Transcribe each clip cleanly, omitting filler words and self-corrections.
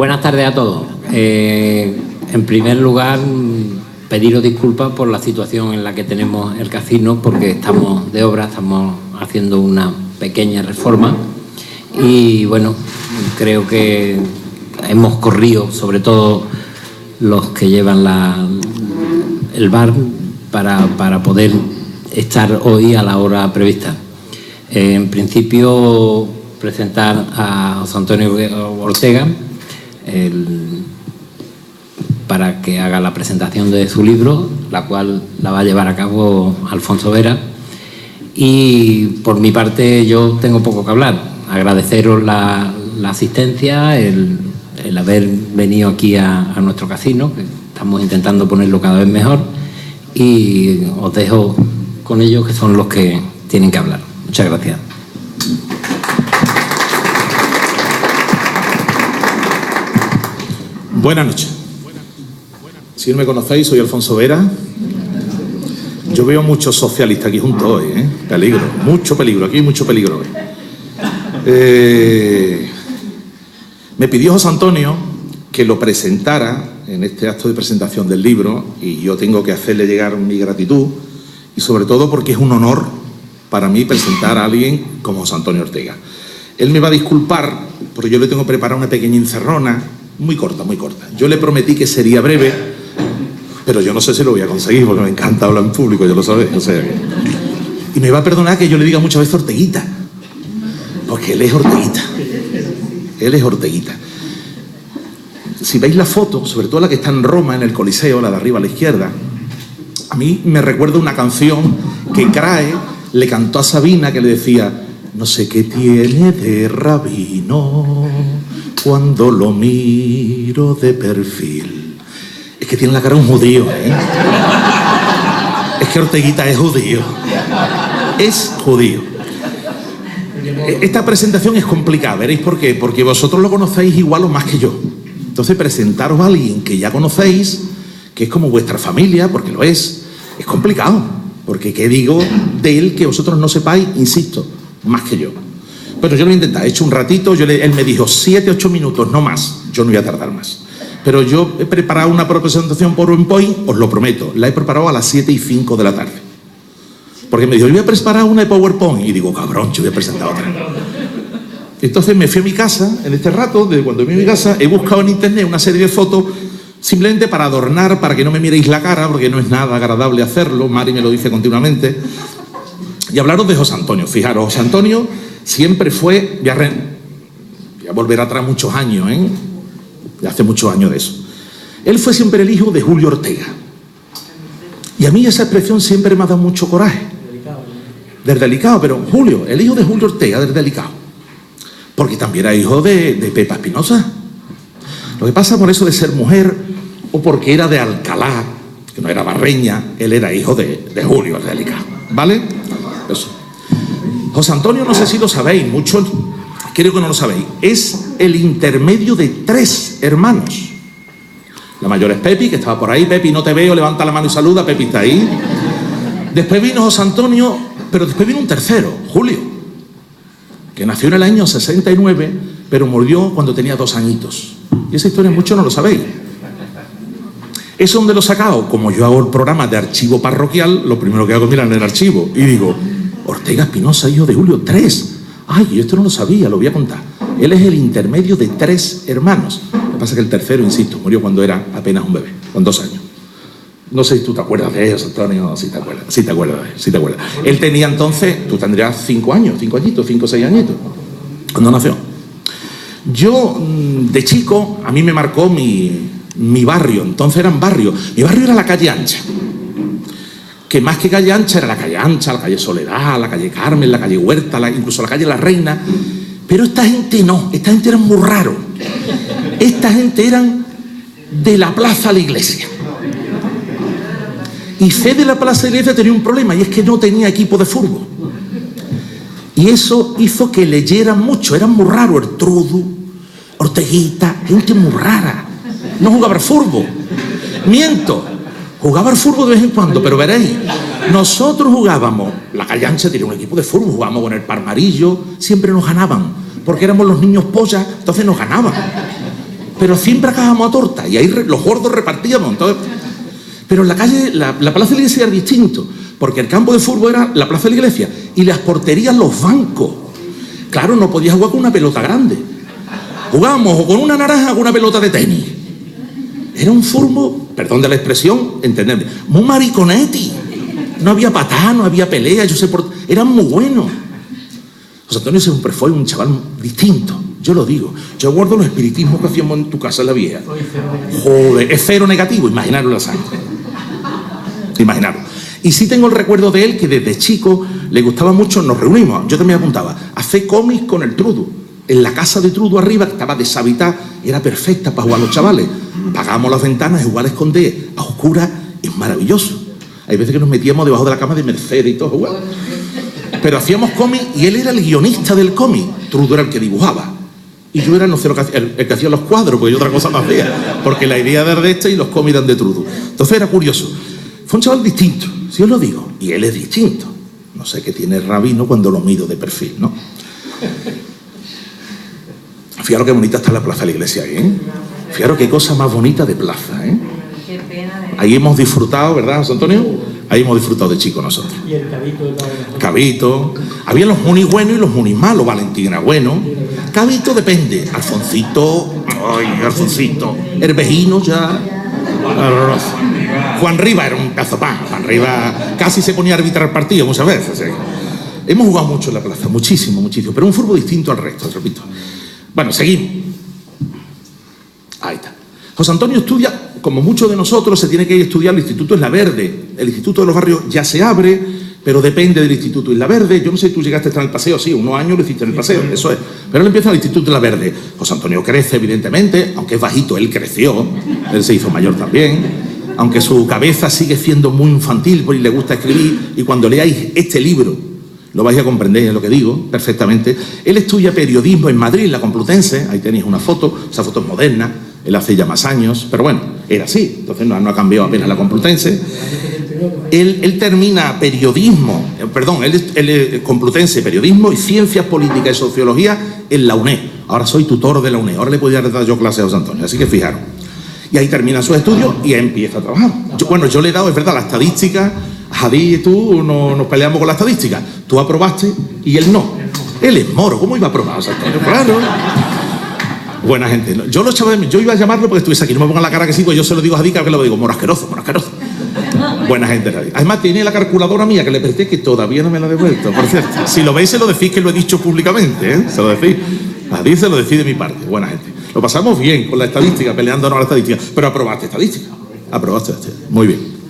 Buenas tardes a todos. En primer lugar, pediros disculpas por la situación en la que tenemos el casino, porque estamos de obra, estamos haciendo una pequeña reforma y bueno, creo que hemos corrido, sobre todo los que llevan el bar, para poder estar hoy a la hora prevista. En principio, presentar a José Antonio Ortega para que haga la presentación de su libro, la cual la va a llevar a cabo Alfonso Vera. Y por mi parte yo tengo poco que hablar. Agradeceros la asistencia, el haber venido aquí a nuestro casino, que estamos intentando ponerlo cada vez mejor, y os dejo con ellos, que son los que tienen que hablar. Muchas gracias. Buenas noches. Si no me conocéis, soy Alfonso Vera. Yo veo muchos socialistas aquí juntos hoy, ¿eh? Peligro, mucho peligro, aquí hay mucho peligro hoy. Me pidió José Antonio que lo presentara en este acto de presentación del libro, y yo tengo que hacerle llegar mi gratitud, y sobre todo porque es un honor para mí presentar a alguien como José Antonio Ortega. Él me va a disculpar porque yo le tengo preparada una pequeña encerrona, muy corta, muy corta. Yo le prometí que sería breve, pero yo no sé si lo voy a conseguir, porque me encanta hablar en público, ya lo sabéis. O sea, y me va a perdonar que yo le diga muchas veces Orteguita, porque él es Orteguita. Él es Orteguita. Si veis la foto, sobre todo la que está en Roma, en el Coliseo, la de arriba a la izquierda, a mí me recuerda una canción que Crae le cantó a Sabina, que le decía: no sé qué tiene de rabino cuando lo miro de perfil. Es que tiene la cara un judío, ¿eh? Es que Orteguita es judío. Es judío. Esta presentación es complicada, ¿veréis por qué? Porque vosotros lo conocéis igual o más que yo. Entonces, presentaros a alguien que ya conocéis, que es como vuestra familia, porque lo es complicado. Porque ¿qué digo de él que vosotros no sepáis? Insisto, más que yo. Bueno, yo lo he intentado, he hecho un ratito, él me dijo 7, 8 minutos, no más. Yo no voy a tardar más. Pero yo he preparado una presentación por PowerPoint, os lo prometo, la he preparado a las 7:05 de la tarde. Porque me dijo, yo voy a preparar una de PowerPoint. Y digo, cabrón, yo voy a presentar otra. Entonces me fui a mi casa, en este rato, desde cuando me fui a mi casa, he buscado en internet una serie de fotos, simplemente para adornar, para que no me miréis la cara, porque no es nada agradable hacerlo, Mari me lo dice continuamente, y hablaros de José Antonio. Fijaros, José Antonio siempre fue, voy a volver atrás muchos años, ya hace muchos años de eso. Él fue siempre el hijo de Julio Ortega. Y a mí esa expresión siempre me ha dado mucho coraje. Del Delicado, pero Julio, el hijo de Julio Ortega, del Delicado. Porque también era hijo de Pepa Espinosa. Lo que pasa por eso de ser mujer, o porque era de Alcalá, que no era barreña, él era hijo de Julio, el Delicado. ¿Vale? Eso. José Antonio, no sé si lo sabéis, muchos creo que no lo sabéis, es el intermedio de 3 hermanos. La mayor es Pepi, que estaba por ahí. Pepi, no te veo, levanta la mano y saluda. Pepi está ahí. Después vino José Antonio, pero después vino un tercero, Julio, que nació en el año 69, pero murió cuando tenía 2 añitos. Y esa historia muchos no lo sabéis. ¿Eso dónde lo he sacado? Como yo hago el programa de archivo parroquial, lo primero que hago es mirar en el archivo. Y digo, Ortega Espinosa, hijo de Julio, 3. Ay, yo esto no lo sabía, lo voy a contar. Él es el intermedio de 3 hermanos. Lo que pasa es que el tercero, insisto, murió cuando era apenas un bebé, con 2 años. No sé si tú te acuerdas de ellos, Antonio. Sí te acuerdas, sí te acuerdas de él, sí te acuerdas. Él tenía entonces, tú tendrías 5 años, 5 añitos, 5 o 6 añitos, cuando nació. Yo, de chico, a mí me marcó mi barrio. Entonces eran barrios. Mi barrio era la calle Ancha. Que más que calle Ancha era la calle Ancha, la calle Soledad, la calle Carmen, la calle Huerta, incluso la calle La Reina. Pero esta gente no, esta gente era muy raro. Esta gente eran de la plaza a la iglesia. Y Fe de la plaza a la iglesia tenía un problema, y es que no tenía equipo de fútbol. Y eso hizo que leyeran mucho, eran muy raros. Ertrudo, Orteguita, gente muy rara. No jugaba al fútbol. Miento. Jugaba al fútbol de vez en cuando, pero veréis, nosotros jugábamos, la calle Ancha tenía un equipo de fútbol, jugábamos con el Parmarillo, siempre nos ganaban, porque éramos los niños pollas, entonces nos ganaban. pero siempre acabamos a torta y ahí los gordos repartíamos. Entonces, pero en la calle, la plaza de la iglesia era distinto, porque el campo de fútbol era la plaza de la iglesia y las porterías los bancos. Claro, no podías jugar con una pelota grande. Jugábamos o con una naranja o con una pelota de tenis. Era un fútbol, perdón de la expresión, entendedme, muy mariconetti. No había patada, no había pelea, eran muy buenos. José Antonio siempre fue un chaval distinto, yo lo digo. Yo guardo los espiritismos que hacíamos en tu casa, la vieja. Joder, es cero negativo, imaginaros la sangre. Imaginaros. Y sí tengo el recuerdo de él que desde chico le gustaba mucho, nos reunimos, yo también apuntaba, hacer cómics con el Trudo. En la casa de Trudo arriba, que estaba deshabitada, era perfecta para jugar a los chavales. Pagábamos las ventanas y jugar a esconder a oscuras es maravilloso. Hay veces que nos metíamos debajo de la cama de Mercedes y todo jugar. Pero hacíamos cómics y él era el guionista del cómic. Trudo era el que dibujaba. Y yo era, no sé lo que hacía, el que hacía los cuadros, porque yo otra cosa no hacía. Porque la idea era de este y los cómics eran de Trudo. Entonces era curioso. Fue un chaval distinto, si os lo digo. Y él es distinto. No sé qué tiene el rabino cuando lo miro de perfil, ¿no? Fijaros qué bonita está la plaza de la iglesia ahí, ¿eh? Fijaros qué cosa más bonita de plaza, ¿eh? Ahí hemos disfrutado, ¿verdad, José Antonio? Ahí hemos disfrutado de chicos nosotros. Y el Cabito. Cabito. Había los munis buenos y los munis malos. Valentín era bueno. Cabito depende. Alfoncito. Ay, Alfoncito. Herbejino ya. Juan Riva era un cazopán. Juan Riva casi se ponía a arbitrar partidos muchas veces. ¿Eh? Hemos jugado mucho en la plaza, muchísimo, muchísimo. Pero un fútbol distinto al resto, repito. Bueno, seguimos. Ahí está. José Antonio estudia, como muchos de nosotros, se tiene que ir a estudiar el Instituto Isla Verde. El Instituto de los Barrios ya se abre, pero depende del Instituto Isla Verde. Yo no sé si tú llegaste a estar en el paseo, sí, unos años lo hiciste en el paseo, eso es. Pero él empieza en el Instituto Isla Verde. José Antonio crece, evidentemente, aunque es bajito, él creció, él se hizo mayor también. Aunque su cabeza sigue siendo muy infantil, porque le gusta escribir, y cuando leáis este libro, lo vais a comprender en lo que digo perfectamente. Él estudia periodismo en Madrid, en la Complutense. Ahí tenéis una foto, esa foto es moderna, él hace ya más años, pero bueno, era así, entonces no ha cambiado apenas la Complutense. Él termina periodismo, él Complutense, periodismo y ciencias políticas y sociología en la UNED. Ahora soy tutor de la UNED, ahora le podía dar yo clase a José Antonio, así que fijaros. Y ahí termina sus estudios y empieza a trabajar. Yo le he dado, es verdad, la estadística. Javi y tú nos peleamos con la estadística. Tú aprobaste y él no. Él es moro, ¿cómo iba a aprobar? O sea, claro. Buena gente. Yo iba a llamarlo porque estuviese aquí. No me pongan la cara que sí, pues yo se lo digo a Javi, que lo digo, morasqueroso. Buena gente, Javi. Además, tiene la calculadora mía que le presté, que todavía no me la ha devuelto, por cierto. Si lo veis, se lo decís, que lo he dicho públicamente, ¿eh? Se lo decís. Javi se lo decís de mi parte. Buena gente. Lo pasamos bien con la estadística, peleándonos a la estadística. Pero aprobaste estadística. Aprobaste. Muy bien.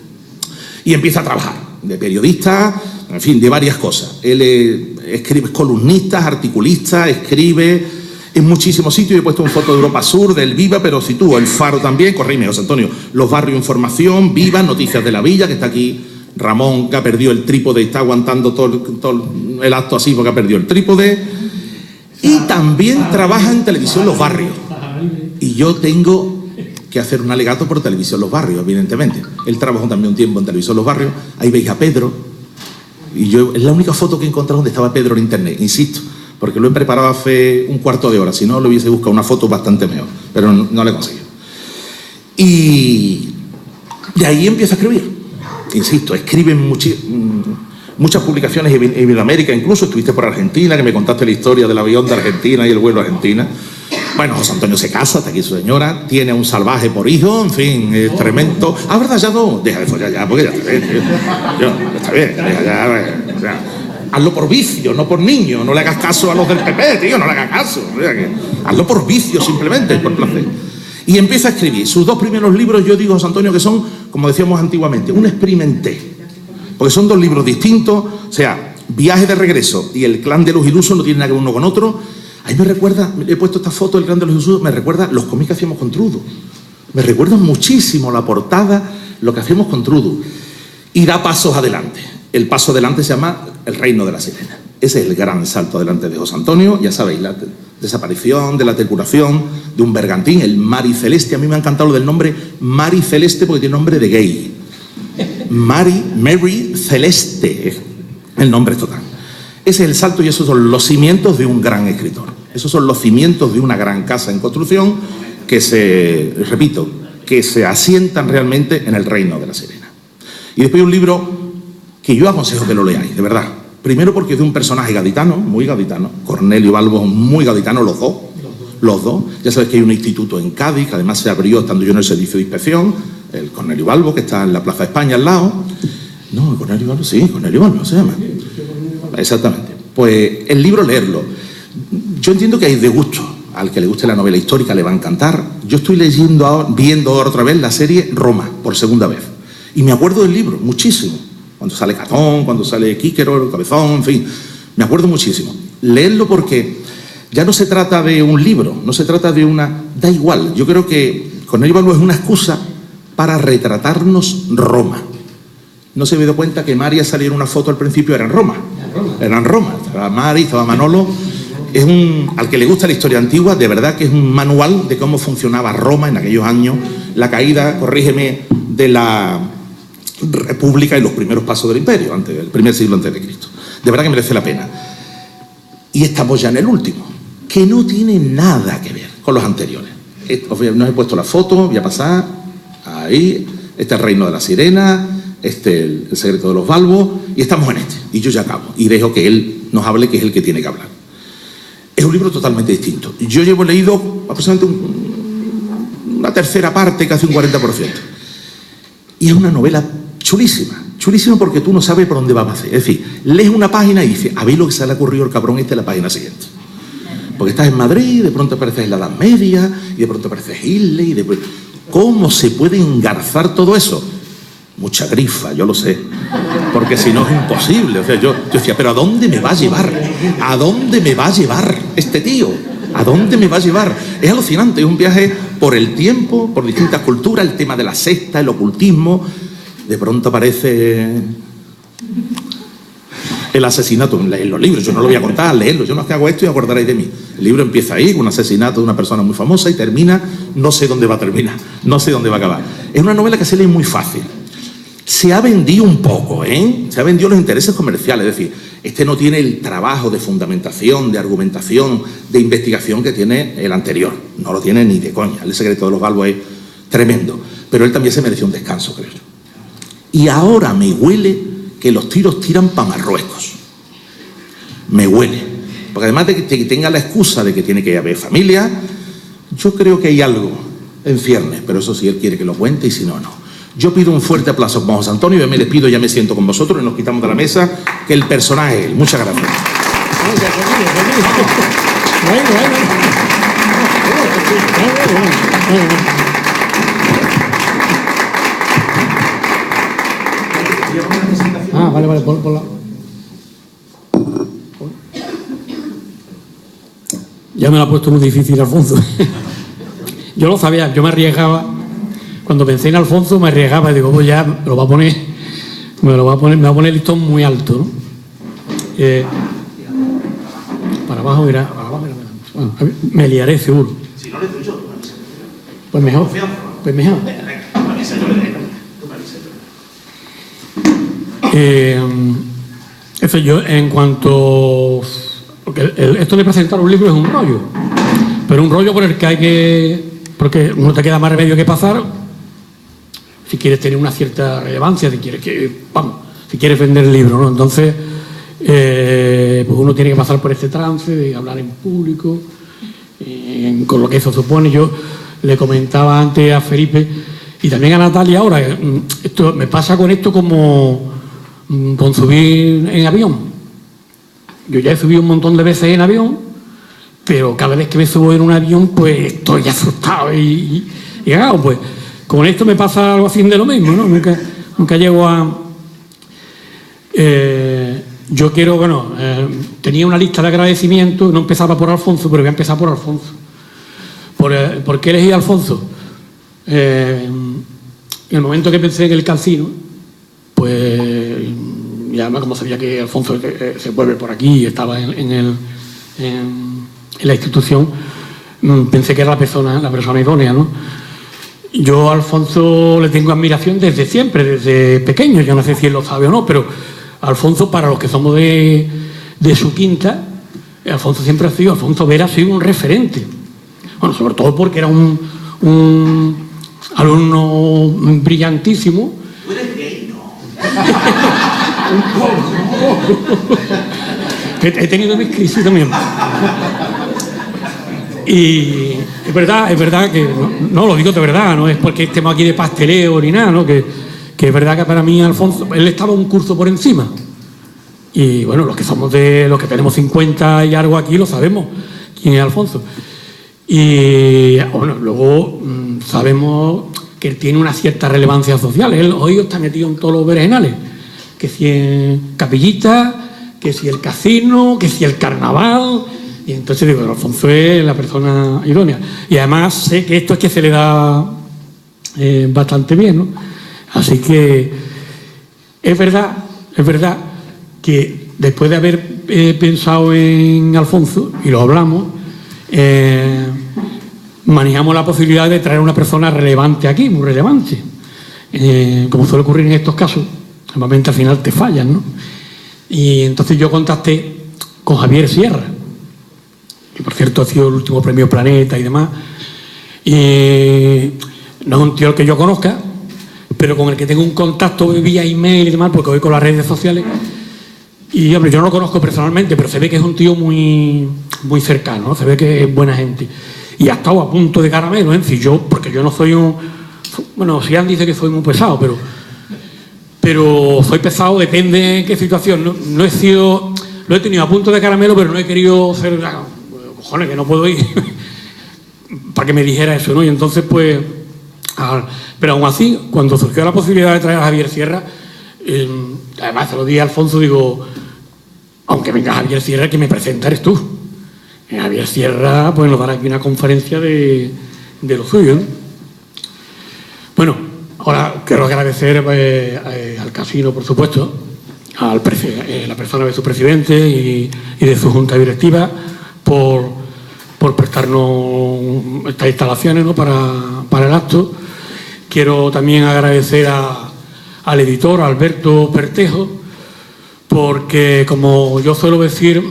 Y empieza a trabajar de periodista, en fin, de varias cosas. Él escribe, es columnista, articulista, escribe en muchísimos sitios. He puesto una foto de Europa Sur, del Viva, pero sitúo el Faro también, corrígeme, José Antonio, Los Barrios Información, Viva, Noticias de la Villa, que está aquí Ramón, que ha perdido el trípode y está aguantando todo el acto así porque ha perdido el trípode. Y también trabaja en Televisión Los Barrios. Y yo tengo que hacer un alegato por Televisión Los Barrios, evidentemente. Él trabajó también un tiempo en Televisión Los Barrios. Ahí veis a Pedro. Y yo, es la única foto que he encontrado donde estaba Pedro en internet, insisto, porque lo he preparado hace un cuarto de hora, si no lo hubiese buscado una foto bastante mejor, pero no le he conseguido. Y de ahí empieza a escribir. Insisto, escribe muchas publicaciones en Iberoamérica, incluso estuviste por Argentina, que me contaste la historia del avión de Argentina y el vuelo a Argentina. Bueno, José Antonio se casa, está aquí su señora, tiene un salvaje por hijo, en fin, es tremendo. Ah, ¿verdad? Ya no, deja de follar ya, porque ya está bien, tío. Está bien, deja ya. Hazlo por vicio, no por niño, no le hagas caso a los del PP, tío, no le hagas caso. Hazlo por vicio simplemente, por placer. Y empieza a escribir. Sus dos primeros libros, yo digo, José Antonio, que son, como decíamos antiguamente, un experimenté. Porque son dos libros distintos, o sea, Viaje de regreso y El clan de los ilusos no tienen nada que ver uno con otro. Ahí me recuerda, he puesto esta foto del clan de los ilusos, me recuerda los cómics que hacíamos con Trudo. Me recuerda muchísimo la portada, lo que hacíamos con Trudo. Y da pasos adelante. El paso adelante se llama El reino de la sirena. Ese es el gran salto adelante de José Antonio. Ya sabéis, la desaparición, de la tripulación, de un bergantín, el Mari Celeste. A mí me ha encantado lo del nombre Mari Celeste porque tiene nombre de gay. Mary Celeste, el nombre total. Ese es el salto y esos son los cimientos de un gran escritor. Esos son los cimientos de una gran casa en construcción que se asientan realmente en el reino de la sirena. Y después hay un libro que yo aconsejo que lo leáis, de verdad. Primero porque es de un personaje gaditano, muy gaditano, Cornelio Balbo, muy gaditano, los dos. Ya sabes que hay un instituto en Cádiz, que además se abrió estando yo en el servicio de inspección, el Cornelio Balbo, que está en la Plaza de España al lado. No, Cornelio Balbo, sí, Cornelio Balbo se llama. Exactamente. Pues el libro, leerlo. Yo entiendo que hay de gusto. Al que le guste la novela histórica le va a encantar. Yo estoy viendo ahora otra vez la serie Roma, por segunda vez. Y me acuerdo del libro, muchísimo. Cuando sale Catón, cuando sale Quíquero, el Cabezón, en fin. Me acuerdo muchísimo. Leerlo porque ya no se trata de un libro, no se trata de una... Da igual, yo creo que Cornelio Balbo es una excusa para retratarnos Roma. ¿No se había dado cuenta que María salía en una foto al principio? Era en Roma. Era en Roma. Estaba Mari, estaba Manolo. Al que le gusta la historia antigua, de verdad que es un manual de cómo funcionaba Roma en aquellos años, la caída, corrígeme, de la República y los primeros pasos del Imperio, el primer siglo antes de Cristo. De verdad que merece la pena. Y estamos ya en el último, que no tiene nada que ver con los anteriores. Nos he puesto la foto, voy a pasar, ahí, este es el reino de la sirena, el secreto de los Balbos, y estamos en este. Y yo ya acabo, y dejo que él nos hable, que es el que tiene que hablar. Es un libro totalmente distinto. Yo llevo leído aproximadamente una tercera parte, casi un 40%. Y es una novela chulísima. Chulísima porque tú no sabes por dónde va a pasar. Es decir, lees una página y dices, a ver lo que se le ha ocurrido al cabrón en la página siguiente. Porque estás en Madrid, y de pronto apareces en la Edad Media, y de pronto apareces Hitler, y después... ¿Cómo se puede engarzar todo eso? Mucha grifa, yo lo sé. Porque si no es imposible. O sea, yo decía, pero ¿a dónde me va a llevar? ¿A dónde me va a llevar este tío? ¿A dónde me va a llevar? Es alucinante, es un viaje por el tiempo, por distintas culturas, el tema de la secta, el ocultismo. De pronto aparece el asesinato en los libros. Yo no lo voy a contar, leerlo. Yo no es que hago esto y acordaréis de mí. El libro empieza ahí, con un asesinato de una persona muy famosa y termina, no sé dónde va a terminar, no sé dónde va a acabar. Es una novela que se lee muy fácil. Se ha vendido un poco, se ha vendido los intereses comerciales, es decir, este no tiene el trabajo de fundamentación, de argumentación, de investigación que tiene el anterior, no lo tiene ni de coña. El secreto de los Balbos es tremendo, pero él también se mereció un descanso, creo yo. Y ahora me huele que los tiros tiran para Marruecos, me huele, porque además de que tenga la excusa de que tiene que haber familia, yo creo que hay algo en ciernes, pero eso sí él quiere que lo cuente y si no, no. Yo pido un fuerte aplauso para José Antonio, yo me despido, ya me siento con vosotros y nos quitamos de la mesa, que el personaje es él. Muchas gracias. Vale, por la... Ya me lo ha puesto muy difícil, Alfonso. Yo lo sabía, yo me arriesgaba. Cuando pensé en Alfonso me arriesgaba y digo, pues ya me va a poner el listón muy alto, ¿no? Para abajo irá, bueno, me liaré seguro. Si no le doy yo, pues mejor. Eso yo, en cuanto... Porque esto de presentar un libro es un rollo, pero un rollo por el que hay que... Porque no te queda más remedio que pasar... Si quieres tener una cierta relevancia, si quieres vender el libro, ¿no? Entonces, pues uno tiene que pasar por este trance de hablar en público, con lo que eso supone. Yo le comentaba antes a Felipe y también a Natalia ahora, esto me pasa con esto como con subir en avión. Yo ya he subido un montón de veces en avión, pero cada vez que me subo en un avión, pues estoy asustado y claro, pues con esto me pasa algo así de lo mismo, ¿no? Nunca llego a... yo quiero, tenía una lista de agradecimientos, no empezaba por Alfonso, pero voy a empezar por Alfonso. ¿Por qué elegí a Alfonso? En el momento que pensé en el Cancino, pues, y además como sabía que Alfonso se vuelve por aquí y estaba en la institución, pensé que era la persona idónea, ¿no? Yo a Alfonso le tengo admiración desde siempre, desde pequeño. Yo no sé si él lo sabe o no, pero Alfonso, para los que somos de su quinta, Alfonso Vera ha sido un referente. Bueno, sobre todo porque era un un alumno brillantísimo. ¿Tú eres gay? No. He tenido mis crisis también. Y es verdad que, no lo digo de verdad, no es porque estemos aquí de pasteleo ni nada, ¿no? Que es verdad que para mí Alfonso, él estaba un curso por encima. Y bueno, los que tenemos 50 y algo aquí lo sabemos quién es Alfonso. Y bueno, luego sabemos que él tiene una cierta relevancia social. Él hoy está metido en todos los berenjenales, que si en Capillita, que si el casino, que si el carnaval. Y entonces digo, Alfonso es la persona idónea. Y además sé que esto es que se le da bastante bien, ¿no? Así que es verdad que después de haber pensado en Alfonso, y lo hablamos, manejamos la posibilidad de traer una persona relevante aquí, muy relevante. Como suele ocurrir en estos casos, normalmente al final te fallan, ¿no? Y entonces yo contacté con Javier Sierra, que por cierto ha sido el último premio Planeta y demás. Y no es un tío al que yo conozca, pero con el que tengo un contacto vía email y demás, porque voy con las redes sociales. Y hombre, yo no lo conozco personalmente, pero se ve que es un tío muy, muy cercano, ¿no? Se ve que es buena gente. Y ha estado a punto de caramelo, ¿eh? Si yo, porque yo no soy un... Bueno, Sian dice que soy muy pesado, pero soy pesado, depende en qué situación. No he sido... Lo he tenido a punto de caramelo, pero no he querido ser... Cojones, que no puedo ir. Para que me dijera eso, ¿no? Y entonces, pues... Pero aún así, cuando surgió la posibilidad de traer a Javier Sierra, además se lo dije a Alfonso, digo, aunque venga Javier Sierra, que me presentares tú. Javier Sierra, pues nos dará aquí una conferencia de lo suyo, ¿no? Bueno, ahora quiero agradecer al casino, por supuesto, a la persona de su presidente y de su junta directiva por prestarnos estas instalaciones, ¿no? para el acto. Quiero también agradecer al editor, Alberto Pertejo, porque, como yo suelo decir,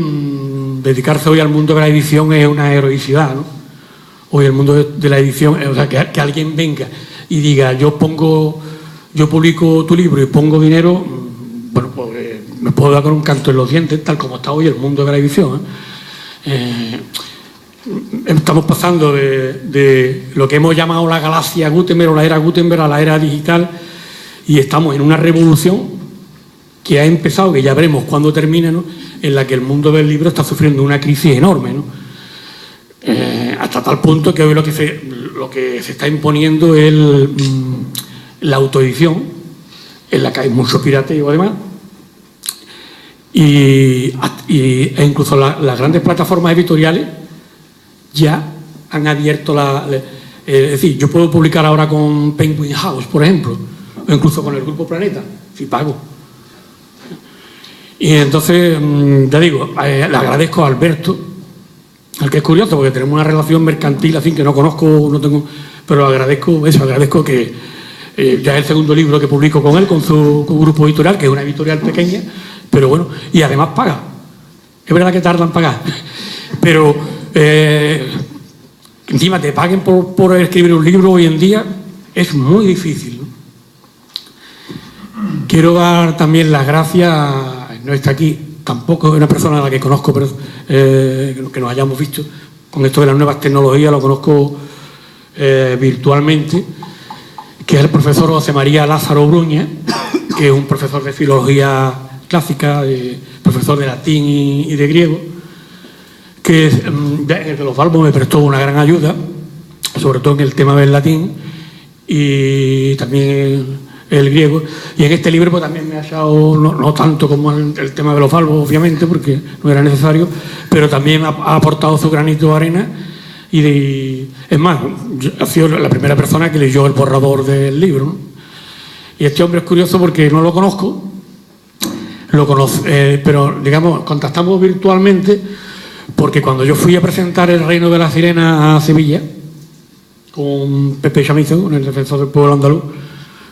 dedicarse hoy al mundo de la edición es una heroicidad, ¿no? Hoy el mundo de la edición, o sea, que alguien venga y diga, yo publico tu libro y pongo dinero, bueno, pues me puedo dar con un canto en los dientes, tal como está hoy el mundo de la edición, ¿eh? Estamos pasando de lo que hemos llamado la galaxia Gutenberg o la era Gutenberg a la era digital, y estamos en una revolución que ha empezado, que ya veremos cuándo termina, ¿no? En la que el mundo del libro está sufriendo una crisis enorme, ¿no? Hasta tal punto que hoy lo que se está imponiendo es la autoedición, en la que hay mucho pirateo además, e incluso las grandes plataformas editoriales ya han abierto es decir, yo puedo publicar ahora con Penguin House, por ejemplo, o incluso con el Grupo Planeta, si pago. Y entonces, ya digo, le agradezco a Alberto, al que es curioso, porque tenemos una relación mercantil así que no conozco, no tengo, pero agradezco que ya es el segundo libro que publico con él, con su grupo editorial, que es una editorial pequeña, pero bueno, y además paga. Es verdad que tardan en pagar, pero encima te paguen por escribir un libro hoy en día es muy difícil, ¿no? Quiero dar también las gracias, no está aquí, tampoco es una persona a la que conozco, pero que nos hayamos visto con esto de las nuevas tecnologías, lo conozco virtualmente, que es el profesor José María Lázaro Bruña, que es un profesor de filología clásica, profesor de latín y de griego, que de los Balbos me prestó una gran ayuda, sobre todo en el tema del latín y también el griego. Y en este libro pues también me ha echado, no tanto como el tema de los Balbos, obviamente, porque no era necesario, pero también ha aportado su granito de arena. Es más, ha sido la primera persona que leyó el borrador del libro, ¿no? Y este hombre es curioso porque no lo conozco, pero digamos, contactamos virtualmente, porque cuando yo fui a presentar El Reino de la Sirena a Sevilla con Pepe Chamizo, con el defensor del pueblo andaluz,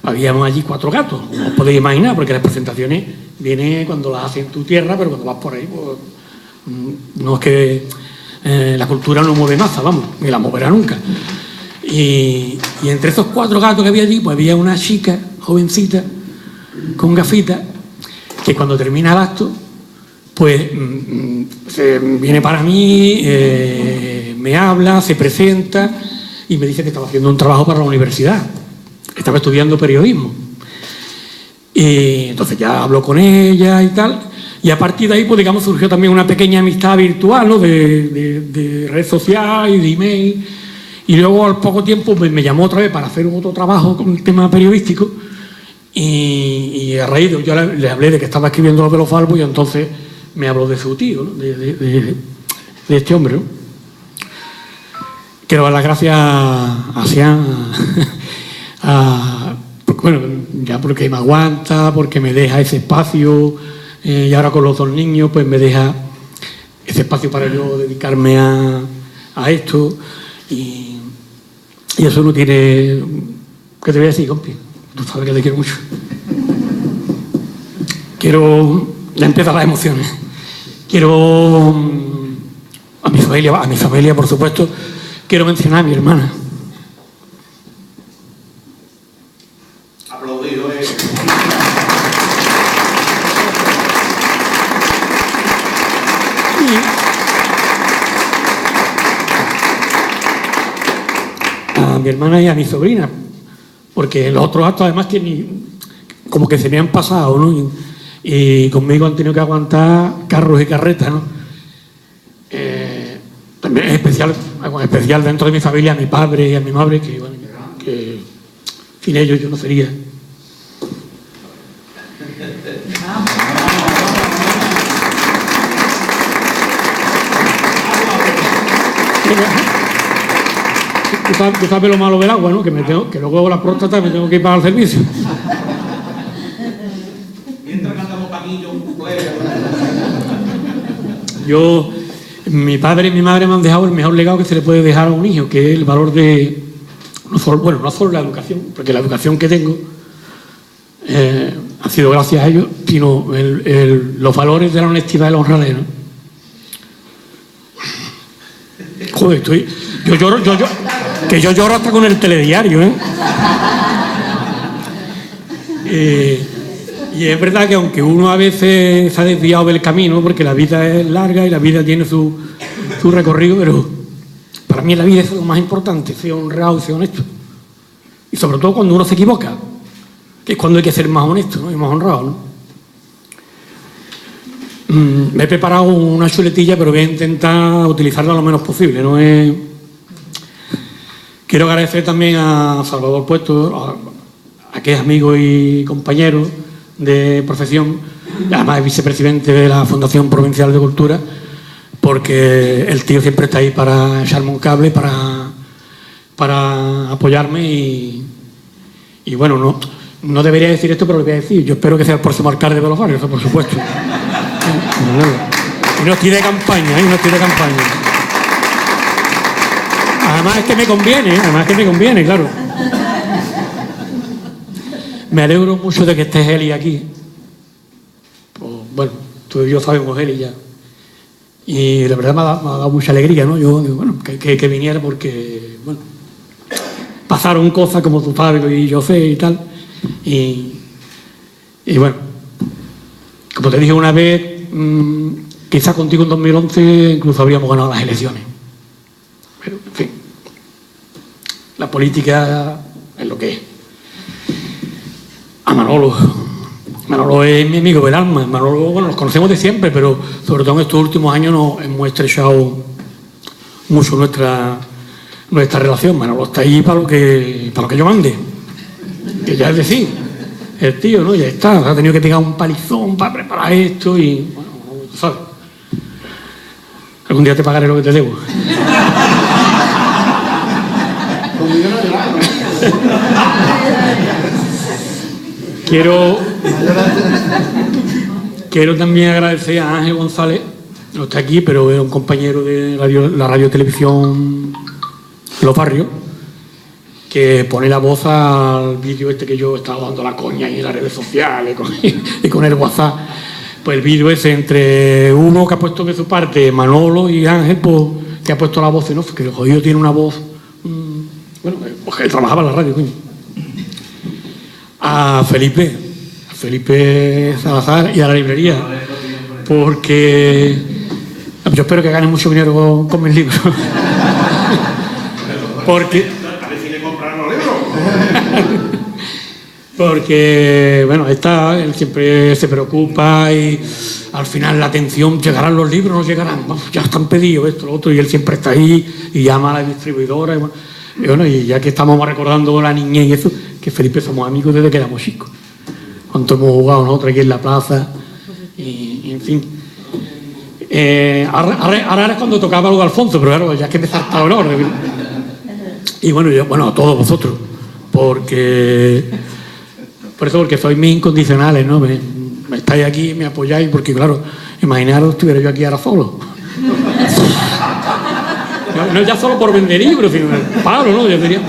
habíamos allí 4 gatos, no os podéis imaginar, porque las presentaciones vienen cuando las haces en tu tierra, pero cuando vas por ahí, pues, no es que la cultura no mueve masa, vamos, ni la moverá nunca. Y entre esos 4 gatos que había allí, pues había una chica, jovencita, con gafitas, que cuando termina el acto, pues viene para mí, me habla, se presenta y me dice que estaba haciendo un trabajo para la universidad. Estaba estudiando periodismo. Y entonces ya hablo con ella y tal. Y a partir de ahí, pues digamos, surgió también una pequeña amistad virtual, ¿no? de red social y de email. Y luego al poco tiempo pues, me llamó otra vez para hacer otro trabajo con el tema periodístico. Y a raíz de yo le hablé de que estaba escribiendo Los de los Balbos y entonces me habló de su tío, ¿no? de este hombre, ¿no? Quiero dar las gracias a Sian, bueno, ya porque me aguanta, porque me deja ese espacio, y ahora con los 2 niños pues me deja ese espacio para yo dedicarme a esto, y eso no tiene... ¿Qué te voy a decir, compi? Tú sabes que te quiero mucho. Ya empiezan las emociones. Quiero a mi familia, por supuesto. Quiero mencionar a mi hermana. Aplaudido, A mi hermana y a mi sobrina, porque en los otros actos además como que se me han pasado, ¿no? Y conmigo han tenido que aguantar carros y carretas, ¿no? También es especial dentro de mi familia a mi padre y a mi madre, que, bueno, que sin ellos yo no sería. Tú sabes lo malo del agua, ¿no? Que luego la próstata me tengo que ir para el servicio. Mientras cantamos Paquillo, mi padre y mi madre me han dejado el mejor legado que se le puede dejar a un hijo, que es el valor de... no solo la educación, porque la educación que tengo ha sido gracias a ellos, sino los valores de la honestidad y la honradez, ¿no? Joder, yo lloro hasta con el telediario, y es verdad que aunque uno a veces se ha desviado del camino, porque la vida es larga y la vida tiene su recorrido, pero para mí en la vida es lo más importante, ser honrado y ser honesto. Y sobre todo cuando uno se equivoca, que es cuando hay que ser más honesto, ¿no? Y más honrado, ¿no? Me he preparado una chuletilla, pero voy a intentar utilizarla lo menos posible, ¿no? Quiero agradecer también a Salvador Puesto, a que es amigo y compañero de profesión, además es vicepresidente de la Fundación Provincial de Cultura, porque el tío siempre está ahí para echarme un cable, para apoyarme y bueno, no debería decir esto, pero lo voy a decir. Yo espero que sea el próximo alcalde de Los Barrios, por supuesto. Y no estoy de campaña, Además es que me conviene, claro. Me alegro mucho de que esté Eli aquí. Pues, bueno, tú y yo sabemos Eli ya. Y la verdad me ha dado mucha alegría, ¿no? Yo digo, bueno, que viniera porque, bueno, pasaron cosas como tú sabes y yo sé y tal. Y bueno, como te dije una vez, quizás contigo en 2011 incluso habríamos ganado las elecciones. Pero, en fin, la política es lo que es. A Manolo es mi amigo del alma. Manolo, bueno, nos conocemos de siempre, pero sobre todo en estos últimos años nos hemos estrechado mucho nuestra relación. Manolo está ahí para lo que yo mande. Que ya es decir, el tío, ¿no? Ya está, ha tenido que pegar un palizón para preparar esto y, bueno, tú sabes. Algún día te pagaré lo que te debo. Quiero también agradecer a Ángel González, no está aquí, pero es un compañero de la radio y televisión Los Barrios, que pone la voz al vídeo este que yo estaba dando la coña ahí en las redes sociales y con el WhatsApp. Pues el vídeo ese entre uno que ha puesto de su parte, Manolo, y Ángel, pues, que ha puesto la voz, ¿no? Que el jodido tiene una voz, bueno, que trabajaba en la radio, coño. A Felipe Salazar y a la librería, porque yo espero que gane mucho dinero con mis libros. Porque, bueno, él siempre se preocupa y al final la atención, ¿llegarán los libros o no llegarán? Ya están pedidos esto, lo otro, y él siempre está ahí y llama a la distribuidora. Y bueno, y ya que estamos recordando la niñez y eso, que Felipe somos amigos desde que éramos chicos. Cuánto hemos jugado nosotros aquí en la plaza, y en fin. Ahora era cuando tocaba algo de Alfonso, pero claro, ya que me saltaba el orden. Y bueno, a todos vosotros, porque sois mis incondicionales, ¿no? Me estáis aquí, me apoyáis, porque claro, imaginaros estuviera yo aquí ahora solo. No ya solo por vender libros, sino el paro, ¿no? Yo diría,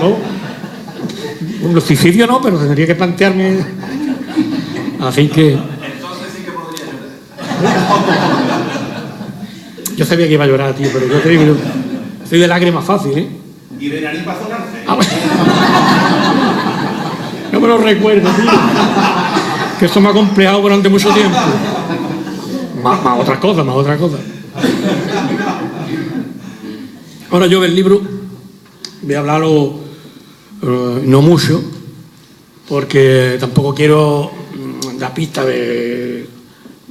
un suicidio no, pero tendría que plantearme. Así que. Entonces sí que podría llorar. Yo sabía que iba a llorar, tío, pero yo te digo, soy de lágrimas fácil, ¿eh? ¿Y de nariz para zonarse? No me lo recuerdo, tío. Que esto me ha complejado durante mucho tiempo. Más otras cosas. Ahora yo del libro voy a hablarlo no mucho, porque tampoco quiero dar pistas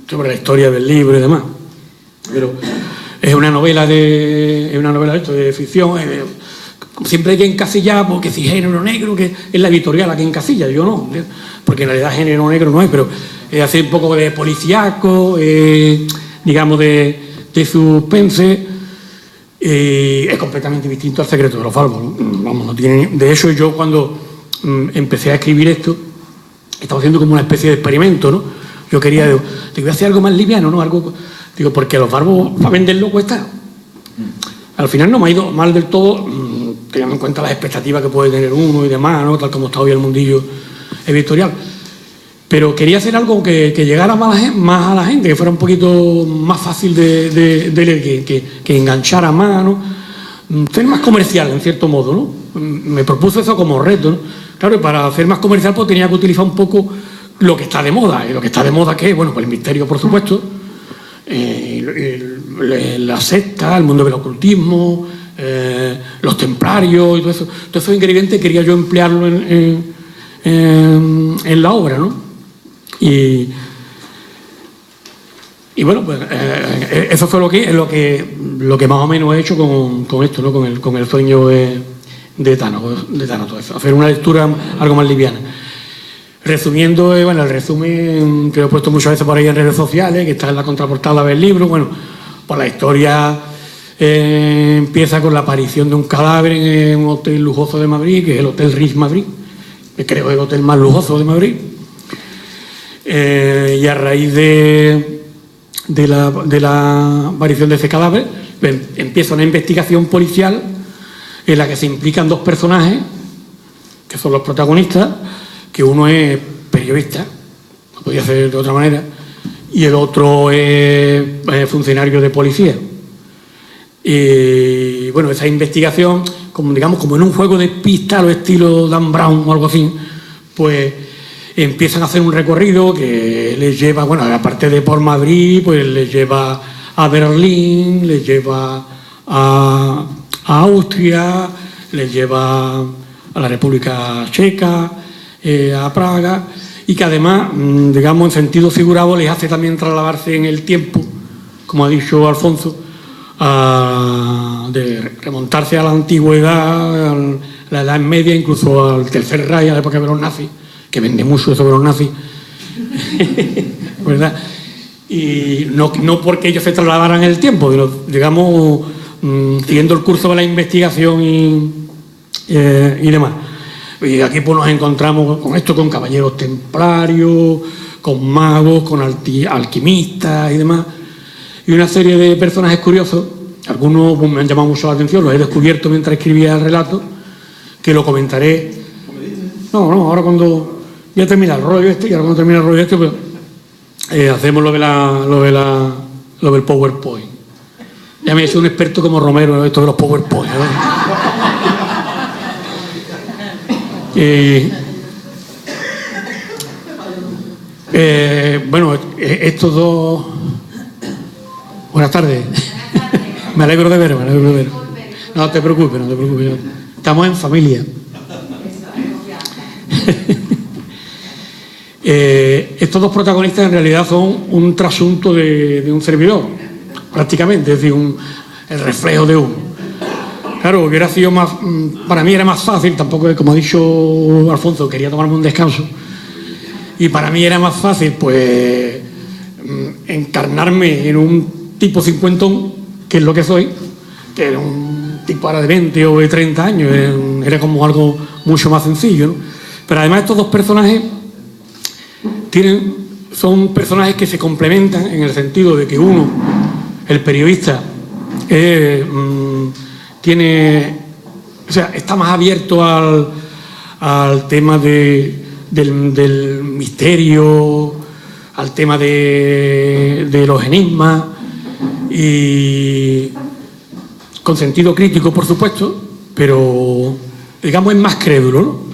sobre la historia del libro y demás. Pero es una novela de ficción. Siempre hay que encasillar, porque si género negro, que es la editorial la que encasilla, yo no, porque en realidad género negro no hay, pero hace un poco de policíaco, digamos de suspense, es completamente distinto al Secreto de los Barbos, ¿no? Vamos, no tiene. De hecho, yo cuando empecé a escribir esto, estaba haciendo como una especie de experimento, ¿no? Yo quería, digo, voy a hacer algo más liviano, ¿no? Digo, porque los Barbos, para venderlo, cuesta. Al final no me ha ido mal del todo, teniendo en cuenta las expectativas que puede tener uno y demás, ¿no? Tal como está hoy el mundillo editorial. Pero quería hacer algo que llegara más a la gente, que fuera un poquito más fácil de leer, que enganchara más, ¿no? Ser más comercial, en cierto modo, ¿no? Me propuso eso como reto, ¿no? Claro, y para hacer más comercial pues tenía que utilizar un poco lo que está de moda. Y lo que está de moda, ¿qué es? Bueno, pues el misterio, por supuesto, la secta, el mundo del ocultismo, los templarios y todo eso. Todos esos ingredientes quería yo emplearlo en la obra, ¿no? Y bueno, pues eso fue lo que más o menos he hecho con esto, ¿no? Con el sueño de Tánatos, hacer una lectura algo más liviana. Resumiendo, el resumen que lo he puesto muchas veces por ahí en redes sociales, que está en la contraportada del libro. Bueno, pues la historia empieza con la aparición de un cadáver en un hotel lujoso de Madrid, que es el Hotel Ritz Madrid, que creo que es el hotel más lujoso de Madrid. Y a raíz de la aparición de ese cadáver, empieza una investigación policial en la que se implican dos personajes, que son los protagonistas, que uno es periodista, no podía ser de otra manera, y el otro es funcionario de policía. Y bueno, esa investigación, como en un juego de pistas, o estilo Dan Brown o algo así, pues empiezan a hacer un recorrido que les lleva, aparte de por Madrid, pues les lleva a Berlín, les lleva a Austria, les lleva a la República Checa, a Praga, y que además, en sentido figurado, les hace también trasladarse en el tiempo, como ha dicho Alfonso, de remontarse a la antigüedad, a la Edad Media, incluso al Tercer Reich, a la época de los nazis, que vende mucho eso de los nazis, ¿verdad? Y no porque ellos se trasladaran en el tiempo, sino, siguiendo el curso de la investigación y demás. Y aquí pues nos encontramos con esto, con caballeros templarios, con magos, con alquimistas y demás. Y una serie de personajes curiosos, algunos pues, me han llamado mucho la atención, los he descubierto mientras escribía el relato, que lo comentaré. No, ahora cuando ya termina el rollo y ahora cuando termina el rollo pues hacemos lo del PowerPoint. Ya me he hecho un experto como Romero en esto de los PowerPoint, ¿no? Bueno, estos dos... Buenas tardes. Me alegro de ver. No te preocupes. Estamos en familia. Estos dos protagonistas en realidad son un trasunto de un servidor, prácticamente, es decir, el reflejo de uno. Claro, hubiera sido más, para mí era más fácil, tampoco, como ha dicho Alfonso, quería tomarme un descanso, y para mí era más fácil, pues, encarnarme en un tipo cincuentón, que es lo que soy, que era un tipo ahora de 20 o de 30 años, era como algo mucho más sencillo, ¿no? Pero además estos dos personajes son personajes que se complementan en el sentido de que uno, el periodista, está más abierto al tema del misterio, al tema de los enigmas, y con sentido crítico, por supuesto, pero digamos es más crédulo, ¿no?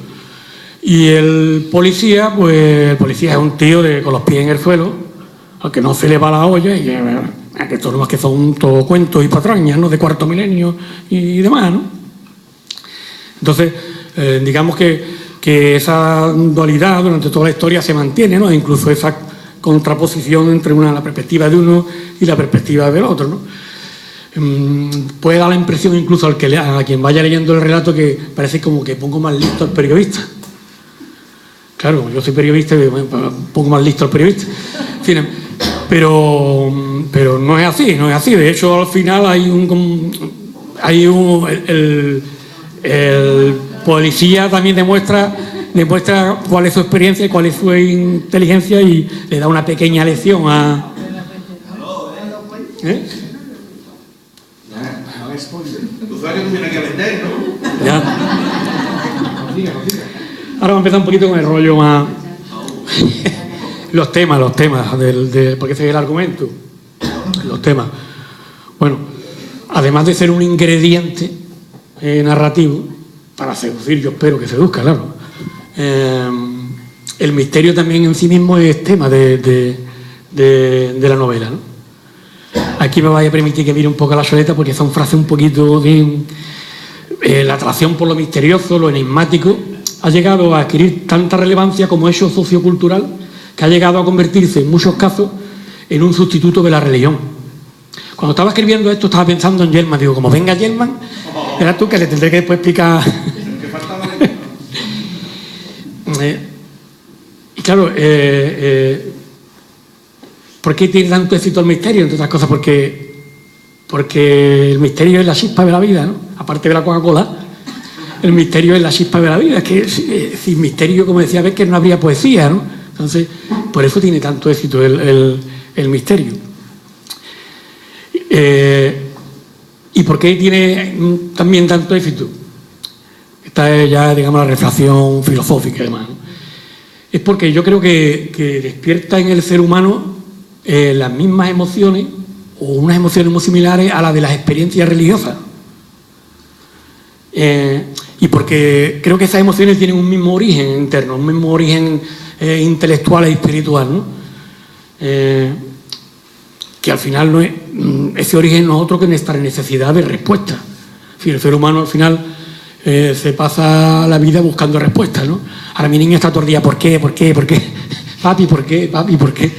Y el policía, pues el policía es un tío con los pies en el suelo, al que no se le va la olla, y que estos nomás que son todo cuentos y patrañas, ¿no? De cuarto milenio y demás, ¿no? Entonces, digamos que esa dualidad durante toda la historia se mantiene, ¿no? Incluso esa contraposición entre la perspectiva de uno y la perspectiva del otro, ¿no? Puede dar la impresión incluso a quien vaya leyendo el relato que parece como que pongo más listo al periodista. Claro, yo soy periodista y un poco más listo al periodista. Pero no es así. De hecho, al final el policía también demuestra cuál es su experiencia y cuál es su inteligencia, y le da una pequeña lección a... ¿Eh? El usuario no tiene que vender, ¿no? Ya. Ahora vamos a empezar un poquito con el rollo más... los temas, porque ese es el argumento. Los temas. Bueno, además de ser un ingrediente narrativo, para seducir, yo espero que seduzca, claro. El misterio también en sí mismo es tema de la novela, ¿no? Aquí me vaya a permitir que mire un poco a la soleta, porque son frases un poquito de... la atracción por lo misterioso, lo enigmático, ha llegado a adquirir tanta relevancia como hecho sociocultural, que ha llegado a convertirse en muchos casos en un sustituto de la religión. Cuando estaba escribiendo esto estaba pensando en Gelman, digo, como venga Gelman, verás tú que le tendré que después explicar. Y claro, ¿por qué tiene tanto éxito el misterio? Entre otras cosas porque el misterio es la chispa de la vida, ¿no? Aparte de la Coca-Cola, el misterio es la chispa de la vida. Es que sin misterio, como decía Becker, no habría poesía, ¿no? Entonces, por eso tiene tanto éxito el misterio. ¿Y por qué tiene también tanto éxito? Esta es ya, digamos, la reflexión filosófica, además, ¿no? Es porque yo creo que despierta en el ser humano las mismas emociones, o unas emociones muy similares a las de las experiencias religiosas. Y porque creo que esas emociones tienen un mismo origen interno, un mismo origen intelectual e espiritual, ¿no? Que al final no es, ese origen no es otro que nuestra necesidad de respuesta. Si el ser humano al final se pasa la vida buscando respuestas, ¿no? Ahora mi niño está todo el día, ¿por qué? Papi, ¿por qué? Papi, ¿por qué?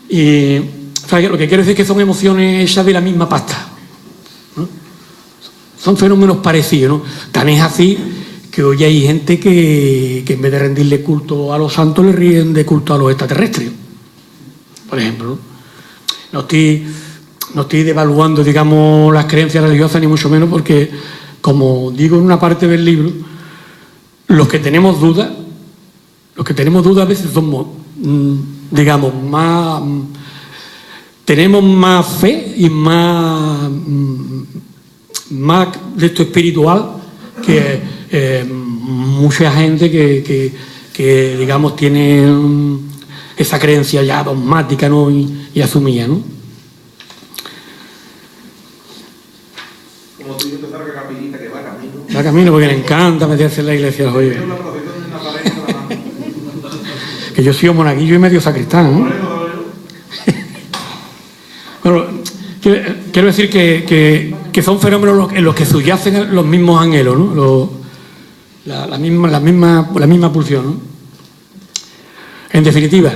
Y o sea, lo que quiero decir es que son emociones hechas de la misma pasta, ¿no? Son fenómenos parecidos, ¿no? Tan es así que hoy hay gente que en vez de rendirle culto a los santos le rinde culto a los extraterrestres, por ejemplo, ¿no? No estoy devaluando, digamos, las creencias religiosas, ni mucho menos, porque, como digo en una parte del libro, los que tenemos dudas a veces somos, digamos, más... tenemos más fe y más de esto espiritual que mucha gente que digamos tiene esa creencia ya dogmática, ¿no? y asumida, ¿no? Como tú y yo empezar la capillita que va camino. Ya camino porque le encanta meterse en la iglesia, oye. Que yo soy monaguillo y medio sacristán, ¿no? Bueno, quiero decir que son fenómenos en los que subyacen los mismos anhelos, ¿no? La misma pulsión, ¿no? En definitiva,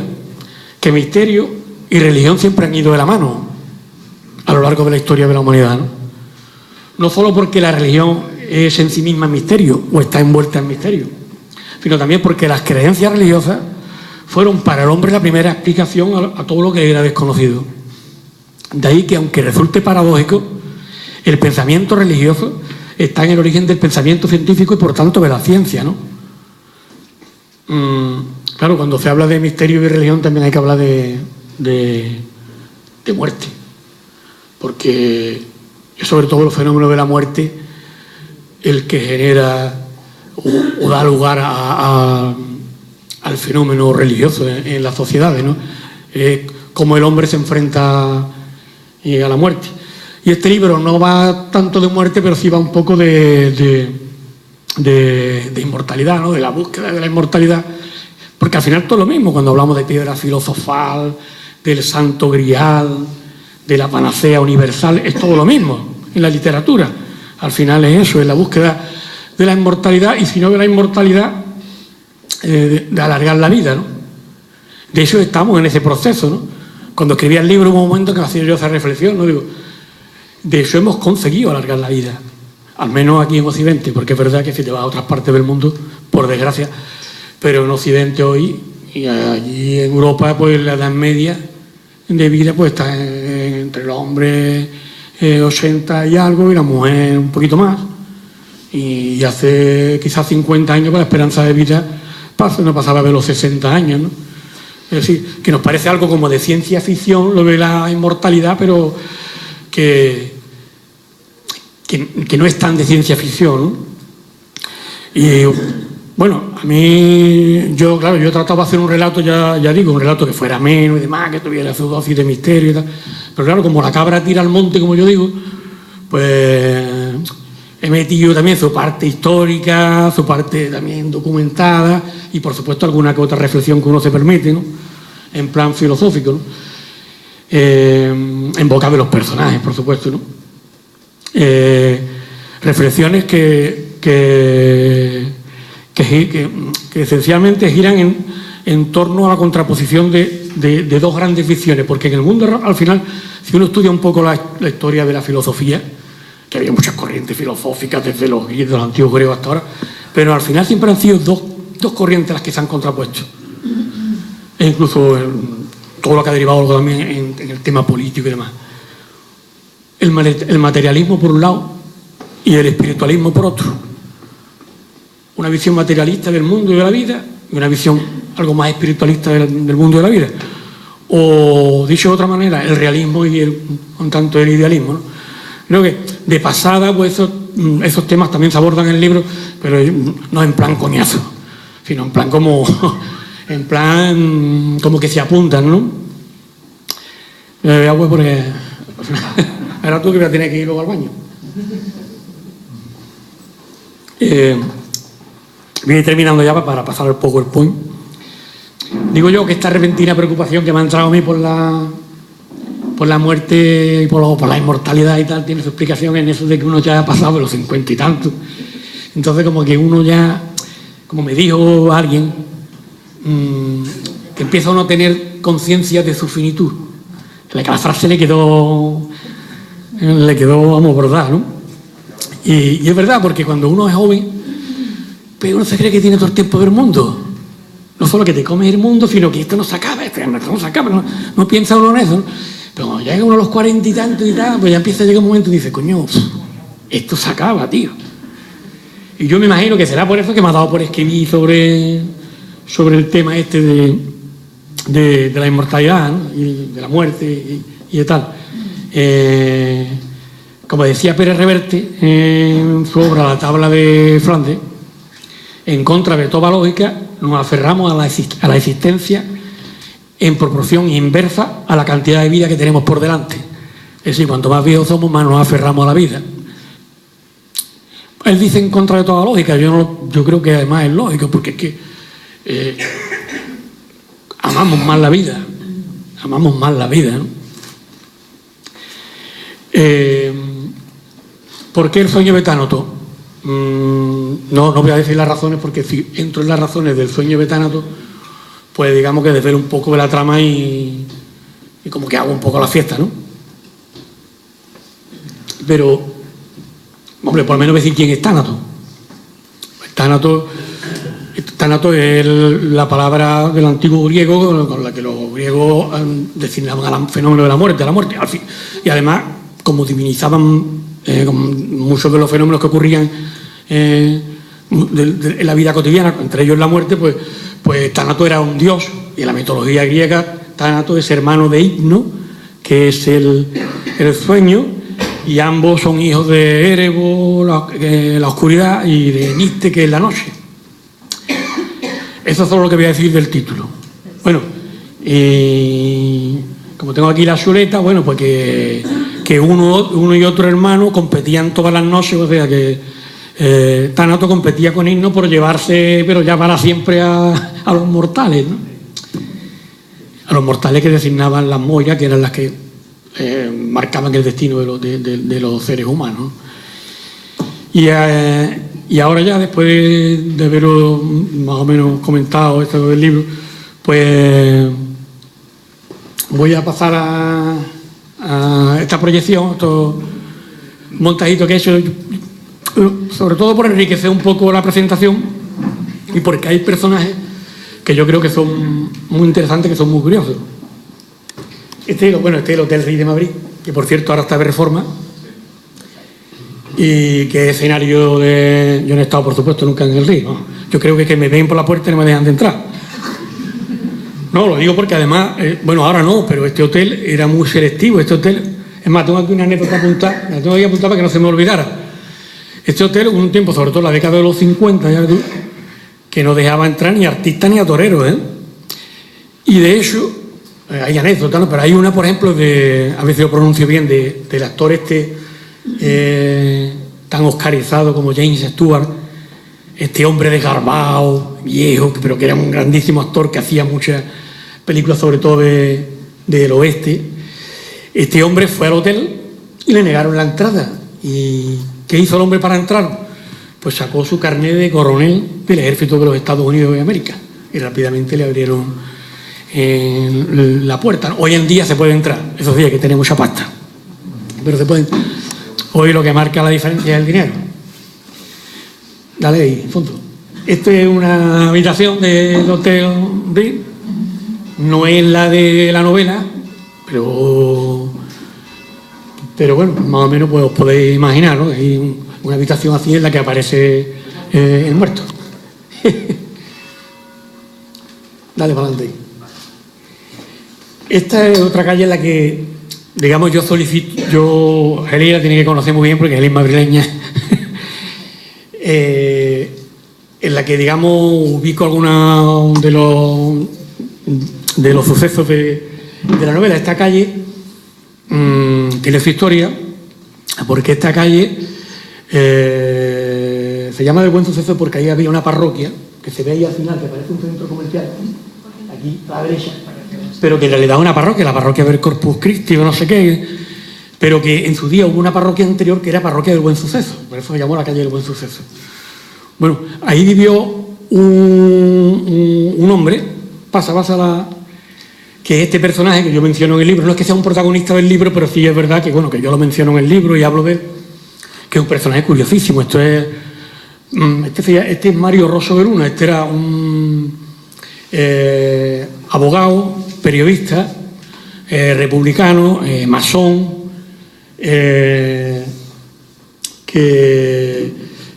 que misterio y religión siempre han ido de la mano a lo largo de la historia de la humanidad, ¿no? No solo porque la religión es en sí misma misterio o está envuelta en misterio, sino también porque las creencias religiosas fueron para el hombre la primera explicación a todo lo que era desconocido. De ahí que, aunque resulte paradójico, el pensamiento religioso está en el origen del pensamiento científico y por tanto de la ciencia, ¿no? Claro, cuando se habla de misterio y religión también hay que hablar de muerte, porque es sobre todo el fenómeno de la muerte el que genera o da lugar al fenómeno religioso en las sociedades, ¿no? Cómo el hombre se enfrenta a la muerte. Y este libro no va tanto de muerte, pero sí va un poco de inmortalidad, ¿no? De la búsqueda de la inmortalidad, porque al final todo lo mismo cuando hablamos de piedra filosofal, del santo grial, de la panacea universal, es todo lo mismo en la literatura. Al final es eso, es la búsqueda de la inmortalidad, y si no de la inmortalidad, de alargar la vida, ¿no? De eso estamos en ese proceso, ¿no? Cuando escribía el libro hubo un momento que me hacía yo esa reflexión, ¿no? Digo, de eso hemos conseguido alargar la vida, al menos aquí en Occidente, porque es verdad que si te vas a otras partes del mundo, por desgracia, pero en Occidente hoy y allí en Europa, pues la edad media de vida pues está entre los hombres 80 y algo y la mujer un poquito más, y hace quizás 50 años la esperanza de vida no pasaba de los 60 años, ¿no? Es decir, que nos parece algo como de ciencia ficción lo de la inmortalidad, pero que no es tan de ciencia ficción, ¿no? Y bueno, a mí, yo he tratado de hacer un relato, ya digo, un relato que fuera ameno y demás, que tuviera su dosis de misterio y tal, pero claro, como la cabra tira al monte, como yo digo, pues he metido también su parte histórica, su parte también documentada y por supuesto alguna que otra reflexión que uno se permite, ¿no? En plan filosófico, ¿no? En boca de los personajes, por supuesto, ¿no? Reflexiones que esencialmente giran en torno a la contraposición de dos grandes visiones, porque en el mundo, al final, si uno estudia un poco la historia de la filosofía, que había muchas corrientes filosóficas desde los antiguos griegos hasta ahora, pero al final siempre han sido dos corrientes las que se han contrapuesto. E incluso todo lo que ha derivado también en el tema político y demás. El materialismo por un lado y el espiritualismo por otro. Una visión materialista del mundo y de la vida y una visión algo más espiritualista del mundo y de la vida. O, dicho de otra manera, el realismo y un tanto el idealismo, ¿no? Creo que de pasada pues esos temas también se abordan en el libro, pero no en plan coñazo, sino en plan como que se apuntan, ¿no? Agua porque ahora tú que vas a tener que ir luego al baño. Voy a ir terminando ya para pasar al PowerPoint. Digo yo que esta repentina preocupación que me ha entrado a mí por la muerte y por la inmortalidad y tal, tiene su explicación en eso de que uno ya ha pasado de los 50 y tantos. Entonces como que uno ya, como me dijo alguien, que empieza uno a tener conciencia de su finitud. Que la frase le quedó vamos, verdad, ¿no? Y es verdad, porque cuando uno es joven, pero uno se cree que tiene todo el tiempo del mundo. No solo que te comes el mundo, sino que esto no se acaba, no piensa uno en eso, ¿no? Pero cuando llega uno a los 40 y tantos y tal, pues ya empieza a llegar un momento y dice, coño, esto se acaba, tío. Y yo me imagino que será por eso que me ha dado por escribir sobre el tema este de la inmortalidad, ¿no? Y de la muerte y de tal. Como decía Pérez Reverte en su obra La tabla de Flandes, en contra de toda lógica, nos aferramos a la existencia en proporción inversa a la cantidad de vida que tenemos por delante. Es decir, cuanto más viejos somos, más nos aferramos a la vida. él dice en contra de toda lógica. Yo creo que además es lógico, porque es que amamos más la vida, ¿no? ¿Por qué el sueño de Tánatos? No voy a decir las razones, porque si entro en las razones del sueño de Tánatos, pues digamos que desvelo un poco de la trama y como que hago un poco la fiesta, ¿no? Pero, hombre, por lo menos decir quién es Tánatos. Tánatos es la palabra del antiguo griego con la que los griegos designaban al fenómeno de la muerte, y además, como divinizaban muchos de los fenómenos que ocurrían en la vida cotidiana, entre ellos la muerte, pues Tánatos era un dios, y en la mitología griega Tánatos es hermano de Hipno, que es el sueño, y ambos son hijos de Erebo, la oscuridad, y de Niste, que es la noche. Eso es todo lo que voy a decir del título. Bueno, y como tengo aquí la chuleta, bueno, pues que uno y otro hermano competían todas las noches, o sea que Tánatos competía con Hipno por llevarse, pero ya para siempre a los mortales, ¿no? A los mortales que designaban las Moiras, que eran las que marcaban el destino de los seres humanos. Y ahora ya, después de haberlo más o menos comentado esto del libro, pues voy a pasar a esta proyección, estos montajitos que he hecho, sobre todo por enriquecer un poco la presentación y porque hay personajes que yo creo que son muy interesantes, que son muy curiosos. Este es el Hotel Rey de Madrid, que por cierto ahora está de reforma, y que es escenario de... Yo no he estado, por supuesto, nunca en el Río, ¿no? Yo creo que me ven por la puerta y no me dejan de entrar. No, lo digo porque además, ahora no, pero este hotel era muy selectivo. Este hotel, es más, tengo aquí una anécdota apuntada, la tengo aquí apuntada para que no se me olvidara. Este hotel, hubo un tiempo, sobre todo en la década de los 50, ya tú, que no dejaba entrar ni artistas ni a toreros, ¿eh? Y de hecho, hay anécdotas, ¿no? Pero hay una, por ejemplo, a veces lo pronuncio bien, del actor tan oscarizado como James Stewart, este hombre desgarbado, viejo, pero que era un grandísimo actor que hacía muchas películas, sobre todo del oeste. Este hombre fue al hotel y le negaron la entrada. ¿Y qué hizo el hombre para entrar? Pues sacó su carnet de coronel del ejército de los Estados Unidos de América y rápidamente le abrieron la puerta. Hoy en día se puede entrar, eso sí, hay que tener mucha pasta, pero se puede. Hoy lo que marca la diferencia es el dinero. Dale ahí, fondo. Esta es una habitación del Hotel Ritz. No es la de la novela, pero bueno, más o menos pues os podéis imaginar, ¿no? Hay una habitación así en la que aparece el muerto. Dale para adelante. Esta es otra calle en la que, digamos, Heli la tiene que conocer muy bien porque Heli es madrileña, en la que, digamos, ubico algunos de los sucesos de la novela. Esta calle tiene su historia, porque esta calle se llama del Buen Suceso porque ahí había una parroquia que se ve ahí al final, que parece un centro comercial, aquí a la derecha, pero que en realidad es una parroquia, la parroquia del Corpus Christi o no sé qué, pero que en su día hubo una parroquia anterior que era parroquia del Buen Suceso, por eso se llamó la calle del Buen Suceso. Bueno, ahí vivió un hombre, que este personaje que yo menciono en el libro, no es que sea un protagonista del libro, pero sí es verdad que, que yo lo menciono en el libro y hablo de él, que es un personaje curiosísimo. Este es Mario Rosso de Luna. Este era un abogado, periodista, republicano, masón,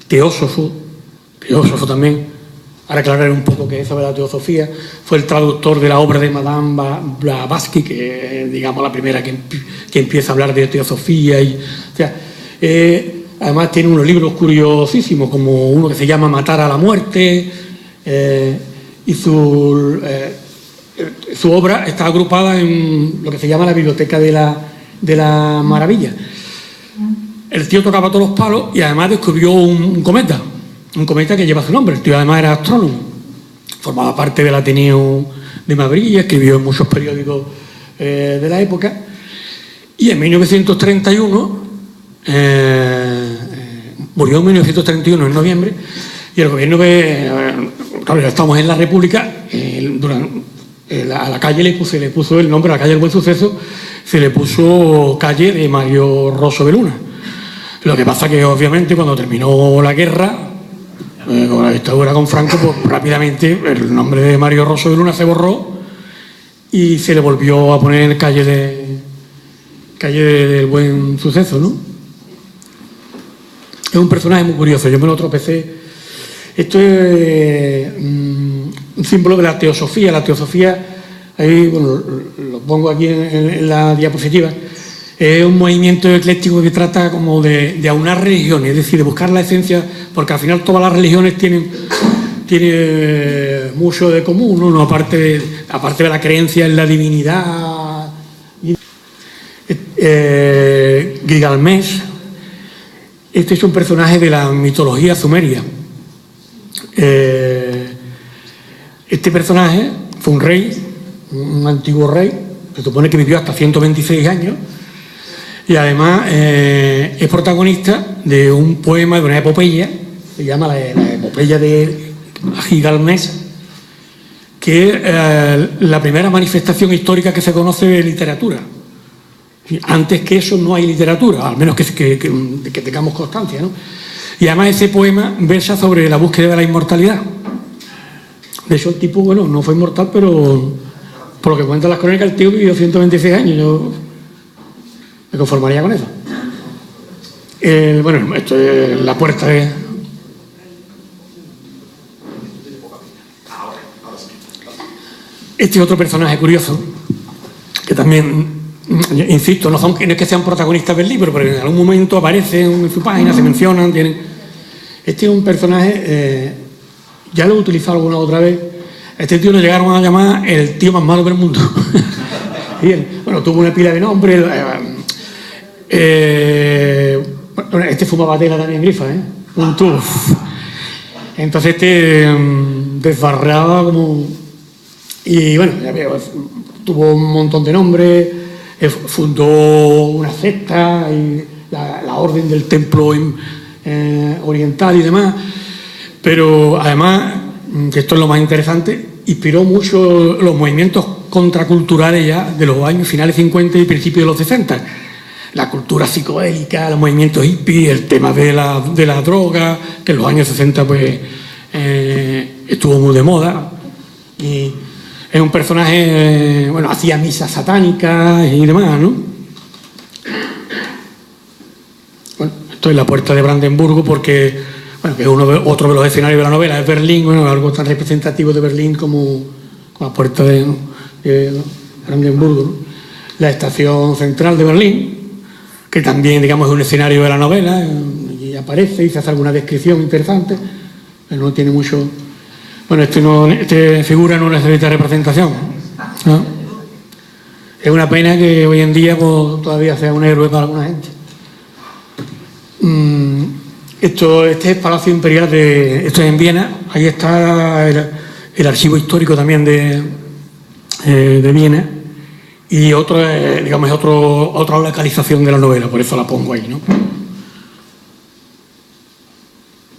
teósofo también. Ahora aclararé un poco qué es eso de la teosofía. Fue el traductor de la obra de Madame Blavatsky, que es, digamos, la primera que empieza a hablar de teosofía. Además tiene unos libros curiosísimos, como uno que se llama Matar a la muerte, y su obra está agrupada en lo que se llama la Biblioteca de la Maravilla. el tío tocaba todos los palos y además descubrió un cometa que lleva su nombre. El tío además era astrónomo, formaba parte del Ateneo de Madrid y escribió en muchos periódicos de la época. Y en 1931, murió en 1931 en noviembre, y el gobierno claro, ya estamos en la República, a la calle se le puso el nombre, a la calle del Buen Suceso, se le puso calle de Mario Rosso de Luna. Lo que pasa que obviamente cuando terminó la guerra, con la dictadura con Franco, pues rápidamente el nombre de Mario Rosso de Luna se borró y se le volvió a poner calle del Buen Suceso, ¿no? Es un personaje muy curioso, yo me lo tropecé. Esto es un símbolo de la teosofía. La teosofía, ahí, bueno, lo pongo aquí en la diapositiva, es un movimiento ecléctico que trata como de aunar religiones, es decir, de buscar la esencia, porque al final todas las religiones tienen mucho de común, ¿no? Aparte de la creencia en la divinidad. Gilgamesh, este es un personaje de la mitología sumeria. Este personaje fue un rey, un antiguo rey, se supone que vivió hasta 126 años, y además es protagonista de un poema, de una epopeya, se llama la epopeya de Gilgamesh, que es la primera manifestación histórica que se conoce de literatura. Antes que eso no hay literatura, al menos que tengamos constancia, ¿no? Y además ese poema versa sobre la búsqueda de la inmortalidad. De hecho, el tipo, bueno, no fue inmortal, pero por lo que cuentan las crónicas, el tío vivió 126 años. Yo me conformaría con eso. Bueno, esto es la puerta de... Este es otro personaje curioso, que también... Insisto, no es que sean protagonistas del libro, pero en algún momento aparecen en su página, se mencionan. Este es un personaje, ya lo he utilizado alguna otra vez. Este tío lo llegaron a llamar el tío más malo del mundo. Y él, bueno, tuvo una pila de nombres. Este fumaba tela también grifa, un tuf. Entonces este desbarraba como... Y bueno, ya veo, tuvo un montón de nombres. Fundó una secta, y la orden del templo oriental y demás, pero además, que esto es lo más interesante, inspiró mucho los movimientos contraculturales ya de los años finales 50 y principios de los 60. La cultura psicodélica, los movimientos hippies, el tema de la droga, que en los años 60 pues estuvo muy de moda. Y es un personaje, bueno, hacía misas satánicas y demás, ¿no? Bueno, esto es la puerta de Brandenburgo porque, bueno, que es otro de los escenarios de la novela, es Berlín, bueno, algo tan representativo de Berlín como la puerta de Brandenburgo, ¿no? La estación central de Berlín, que también, digamos, es un escenario de la novela, y aparece y se hace alguna descripción interesante, pero no tiene mucho... Bueno, este figura no necesita representación, ¿no? Es una pena que hoy en día pues, todavía sea un héroe para alguna gente. Este es el Palacio Imperial esto es en Viena. Ahí está el archivo histórico también de Viena. Y otro, digamos, es otra localización de la novela, por eso la pongo ahí, ¿no?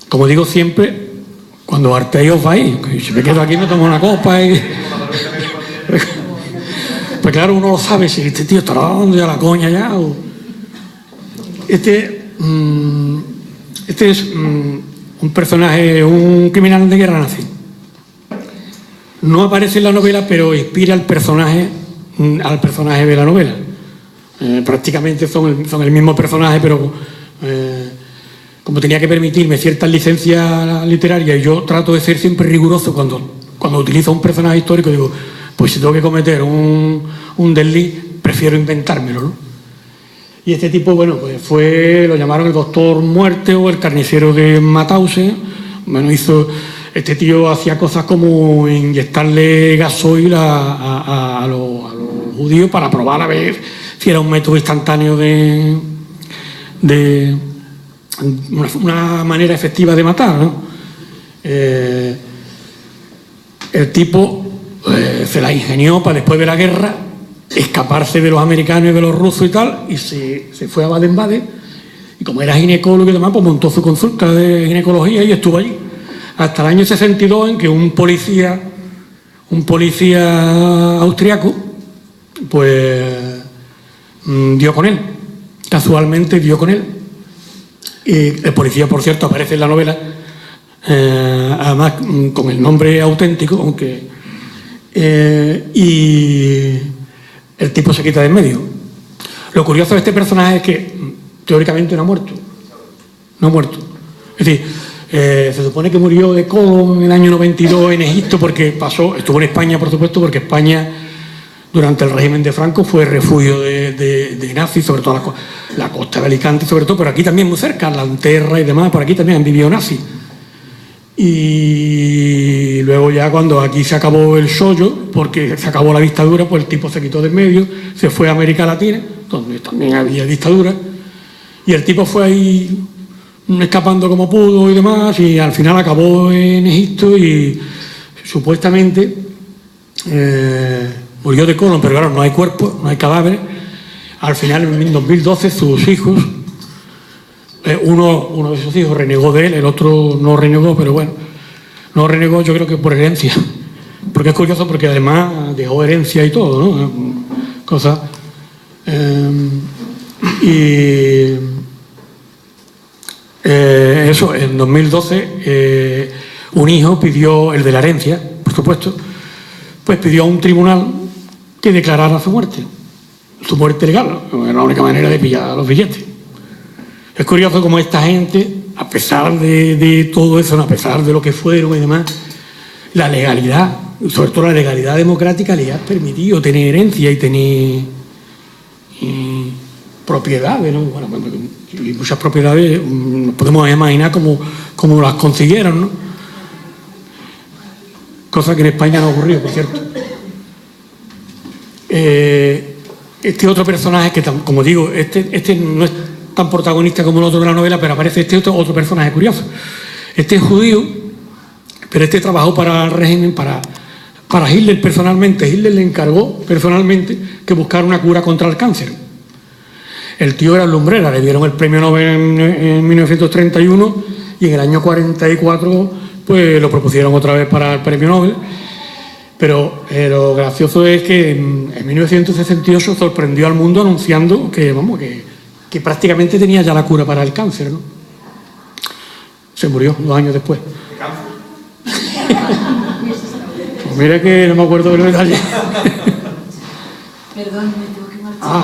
Como digo siempre, cuando hartéis os vais, si me quedo aquí me tomo una copa y... Pues claro, uno lo sabe, si este tío estará dando ya la coña ya o... Este es un personaje, un criminal de guerra nazi. No aparece en la novela, pero inspira al personaje de la novela. Prácticamente son el mismo personaje, pero... como tenía que permitirme ciertas licencias literarias, y yo trato de ser siempre riguroso cuando utilizo un personaje histórico, digo, pues si tengo que cometer un desliz, prefiero inventármelo, ¿no? Y este tipo, bueno, pues lo llamaron el Doctor Muerte o el carnicero de Mauthausen. Bueno, este tío hacía cosas como inyectarle gasoil a los judíos para probar a ver si era un método instantáneo de una manera efectiva de matar, ¿no? El tipo se la ingenió para después de la guerra escaparse de los americanos y de los rusos y tal, y se fue a Baden-Baden, y como era ginecólogo y demás, pues montó su consulta de ginecología y estuvo allí hasta el año 62, en que un policía austriaco pues dio con él, casualmente dio con él. Y el policía, por cierto, aparece en la novela, además con el nombre auténtico, aunque y el tipo se quita de en medio. Lo curioso de este personaje es que teóricamente no ha muerto. Es decir, se supone que murió de colon en el año 92 en Egipto, porque estuvo en España, por supuesto, porque España durante el régimen de Franco fue refugio de nazis, sobre todo la costa de Alicante, sobre todo, pero aquí también muy cerca, Lanterra y demás, por aquí también han vivido nazis. Y luego ya cuando aquí se acabó el sollo, porque se acabó la dictadura, pues el tipo se quitó de en medio, se fue a América Latina, donde también había dictadura, y el tipo fue ahí escapando como pudo y demás, y al final acabó en Egipto y supuestamente murió de colon, pero claro, no hay cuerpo, no hay cadáveres. Al final, en 2012, sus hijos, uno de sus hijos renegó de él, el otro no renegó, pero bueno, no renegó, yo creo que por herencia, porque es curioso, porque además dejó herencia y todo, ¿no? Cosas. Eso, en 2012, un hijo pidió, el de la herencia, por supuesto, pues pidió a un tribunal que declarara su muerte legal, era la única manera de pillar los billetes. Es curioso cómo esta gente, a pesar de todo eso, a pesar de lo que fueron y demás, la legalidad, sobre todo la legalidad democrática, les ha permitido tener herencia y tener propiedades, ¿no? Bueno, y muchas propiedades, podemos imaginar cómo las consiguieron, ¿no? Cosa que en España no ha ocurrido, por cierto. Este otro personaje que, como digo, este no es tan protagonista como el otro de la novela, pero aparece este otro personaje curioso. Este es judío, pero este trabajó para el régimen, para Hitler personalmente. Hitler le encargó personalmente que buscara una cura contra el cáncer. El tío era lumbrera, le dieron el premio Nobel en 1931 y en el año 44 pues lo propusieron otra vez para el premio Nobel. Pero lo gracioso es que en 1968 sorprendió al mundo anunciando que prácticamente tenía ya la cura para el cáncer, ¿no? Se murió 2 años después. ¿De cáncer? Pues mira que no me acuerdo de los detalles. Perdón, me tengo que marchar.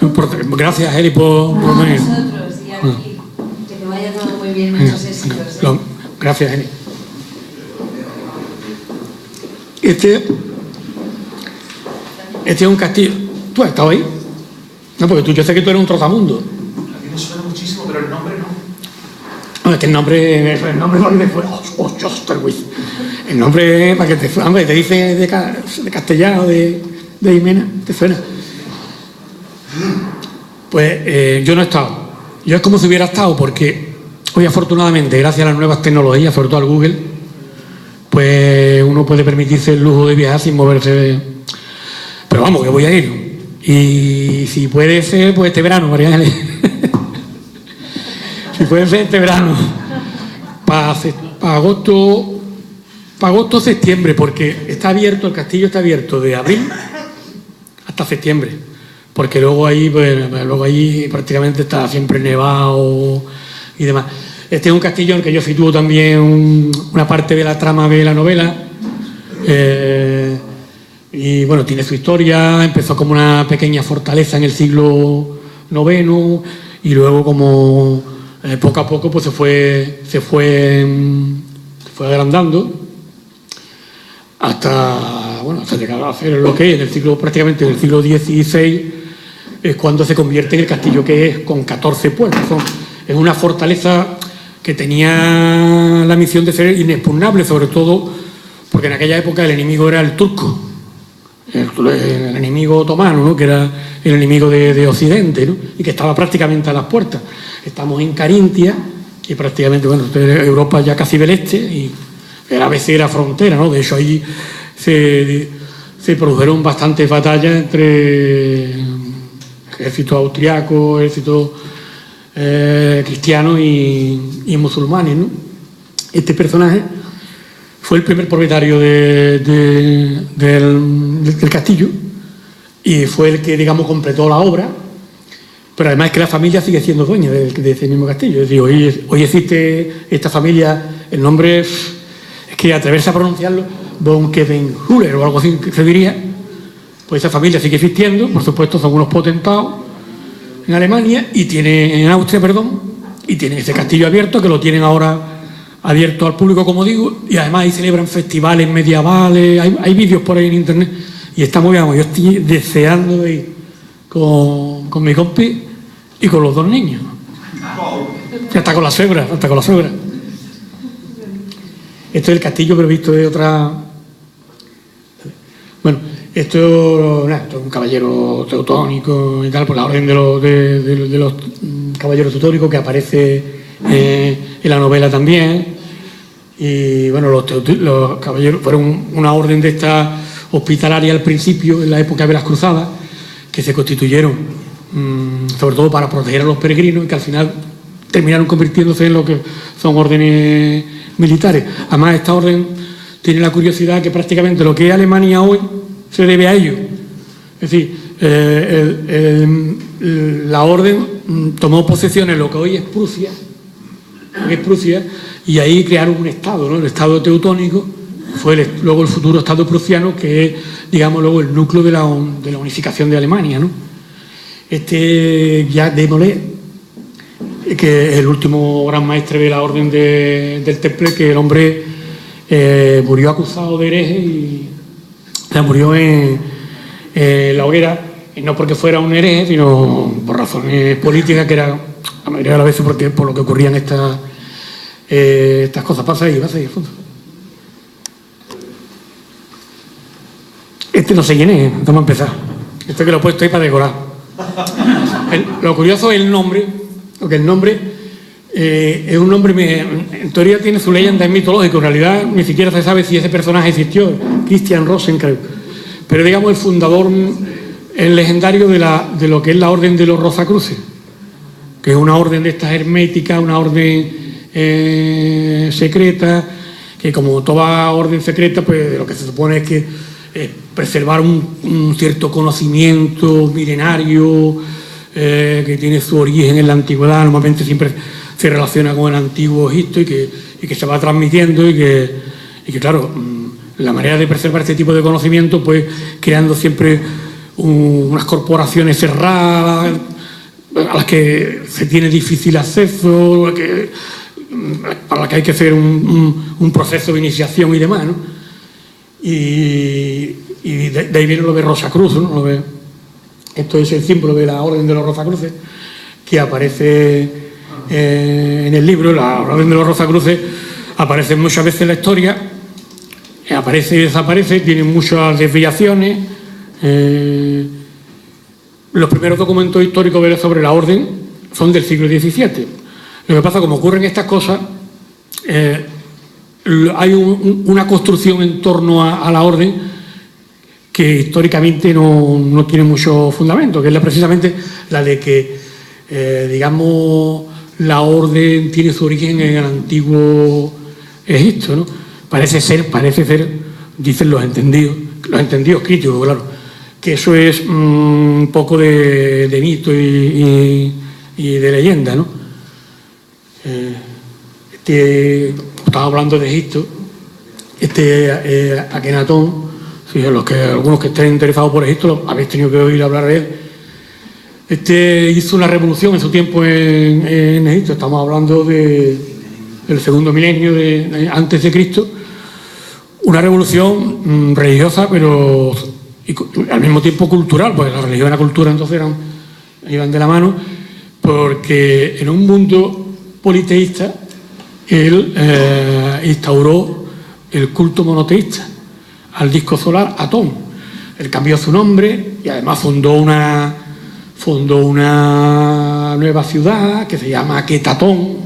No importa. Gracias, Eli, por venir. Nosotros y aquí. Que te vaya todo muy bien, muchos éxitos. Gracias, Eli. Este es un castillo. ¿Tú has estado ahí? No, porque yo sé que tú eres un trotamundo. A mí me suena muchísimo, pero el nombre no. No, es que el nombre porque te fue. El nombre para que te. Hombre, te dice de castellano, de Jimena, ¿te suena? Pues yo no he estado. Yo es como si hubiera estado, porque hoy afortunadamente, gracias a las nuevas tecnologías, sobre todo al Google, pues uno puede permitirse el lujo de viajar sin moverse. Pero vamos, que voy a ir. Y si puede ser, pues este verano, María Ángeles. Si puede ser este verano. Para agosto, septiembre, porque está abierto, el castillo está abierto de abril hasta septiembre. Porque luego ahí prácticamente está siempre nevado y demás. Este es un castillo en el que yo sitúo también una parte de la trama de la novela. Y bueno, tiene su historia. Empezó como una pequeña fortaleza en el siglo IX y luego como poco a poco pues se fue agrandando hasta llegar a hacer lo que es prácticamente en el siglo XVI, es cuando se convierte en el castillo que es, con 14 puertas. Es una fortaleza que tenía la misión de ser inexpugnable, sobre todo porque en aquella época el enemigo era el turco. el enemigo otomano, ¿no? Que era el enemigo de Occidente, ¿no? Y que estaba prácticamente a las puertas. Estamos en Carintia y prácticamente, bueno, Europa ya casi del este y a veces era frontera, ¿no? De hecho, allí se produjeron bastantes batallas entre ejércitos austriacos, ejércitos cristianos y musulmanes, ¿no? Este personaje fue el primer propietario del castillo y fue el que, digamos, completó la obra, pero además es que la familia sigue siendo dueña de ese mismo castillo. Es decir, hoy existe esta familia, el nombre es que atreverse a pronunciarlo, von Khebenhüller o algo así que se diría, pues esa familia sigue existiendo, por supuesto son unos potentados en Alemania en Austria, y tienen ese castillo abierto, que lo tienen ahora abierto al público, como digo, y además ahí celebran festivales medievales, hay vídeos por ahí en internet, y está muy bien. Yo estoy deseando ir con mi compi y con los dos niños. Ya está con la suegra, Esto es el castillo, pero visto de otra... Bueno, esto es un caballero teutónico y tal, por la orden de los caballeros teutónicos que aparece en la novela también. Y bueno, los caballeros fueron una orden de esta hospitalaria al principio, en la época de las cruzadas, que se constituyeron sobre todo para proteger a los peregrinos y que al final terminaron convirtiéndose en lo que son órdenes militares. Además, esta orden tiene la curiosidad que prácticamente lo que es Alemania hoy se debe a ellos. Es decir, la orden tomó posesión en lo que hoy es Prusia, y ahí crearon un estado, ¿no? El estado teutónico fue luego el futuro estado prusiano, que es, digamos, luego el núcleo de la unificación de Alemania, ¿no? Jacques de Molay, que es el último gran maestre de la orden del Temple, que el hombre murió acusado de hereje y murió en la hoguera, y no porque fuera un hereje, sino por razones políticas, que era la mayoría de las veces por lo que ocurrían estas cosas. Pasa ahí, Alfonso. No sé quién es, vamos a empezar. Que lo he puesto ahí para decorar. Lo curioso es el nombre, porque el nombre es un nombre, en teoría tiene su leyenda mitológica, en realidad ni siquiera se sabe si ese personaje existió, Christian Rosenkreuz, pero digamos el fundador, el legendario de lo que es la orden de los Rosacruces, que es una orden de estas herméticas, una orden secreta, que como toda orden secreta, pues lo que se supone es que preservar un cierto conocimiento milenario que tiene su origen en la antigüedad, normalmente siempre se relaciona con el antiguo Egipto y que se va transmitiendo y que claro, la manera de preservar este tipo de conocimiento, pues creando siempre unas corporaciones cerradas a las que se tiene difícil acceso, para las que hay que hacer un proceso de iniciación y demás, ¿no? Y de ahí viene lo de Rosacruz, ¿no? Esto es el símbolo de la Orden de los Rosacruces, que aparece en el libro. La Orden de los Rosacruces aparece muchas veces en la historia, aparece y desaparece, tiene muchas desviaciones. Los primeros documentos históricos sobre la Orden son del siglo XVII. Lo que pasa, como ocurren estas cosas, hay una construcción en torno a la Orden que históricamente no tiene mucho fundamento, que es precisamente la de que, digamos, la Orden tiene su origen en el antiguo Egipto, ¿no? Parece ser, dicen los entendidos críticos, claro, que eso es un poco de mito y de leyenda, ¿no? Estaba hablando de Egipto, Akenatón, si algunos que estén interesados por Egipto habéis tenido que oír hablar de él. Hizo una revolución en su tiempo en Egipto. Estamos hablando del segundo milenio antes de Cristo. Una revolución religiosa, pero al mismo tiempo cultural, porque la religión y la cultura entonces iban de la mano, porque en un mundo politeísta él instauró el culto monoteísta al disco solar Atón, Él cambió su nombre y además fundó una nueva ciudad que se llama Quetatón,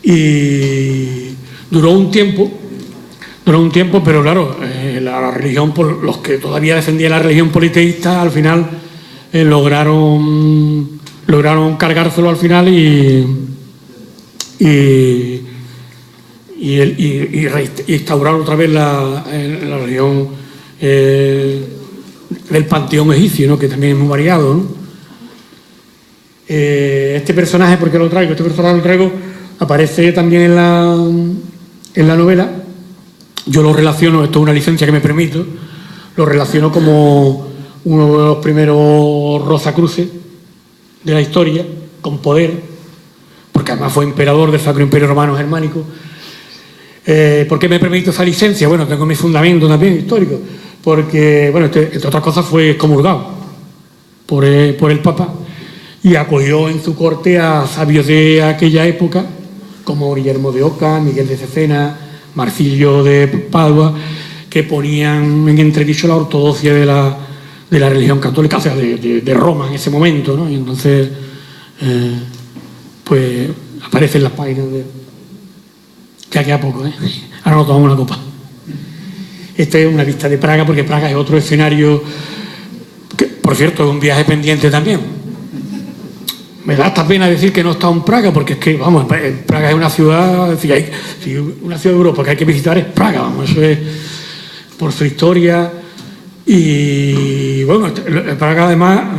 y duró un tiempo, pero claro, la religión, por los que todavía defendían la religión politeísta, al final lograron cargárselo al final y instaurar otra vez la religión del panteón egipcio, ¿no? Que también es muy variado, ¿no? Este personaje, ¿por qué lo traigo? Este personaje lo traigo, aparece también en la novela. Yo lo relaciono, esto es una licencia que me permito, lo relaciono como uno de los primeros Rosacruces de la historia, con poder, porque además fue emperador del Sacro Imperio Romano Germánico. ¿Por qué me permito esa licencia? Bueno, tengo mi fundamento también histórico, porque, bueno, entre otras cosas fue excomulgado por el Papa y acogió en su corte a sabios de aquella época, como Guillermo de Oca, Miguel de Cesena, Marsilio de Padua, que ponían en entredicho la ortodoxia de la religión católica, o sea, de Roma en ese momento, ¿no? Y entonces, pues, aparecen las páginas de... Ya queda poco, ¿eh? Ahora nos tomamos una copa. Esta es una vista de Praga, porque Praga es otro escenario que, por cierto, es un viaje pendiente también. Me da hasta pena decir que no he estado en Praga, porque es que, vamos, Praga es una ciudad, si una ciudad de Europa que hay que visitar es Praga, vamos, eso es por su historia. Y bueno, Praga además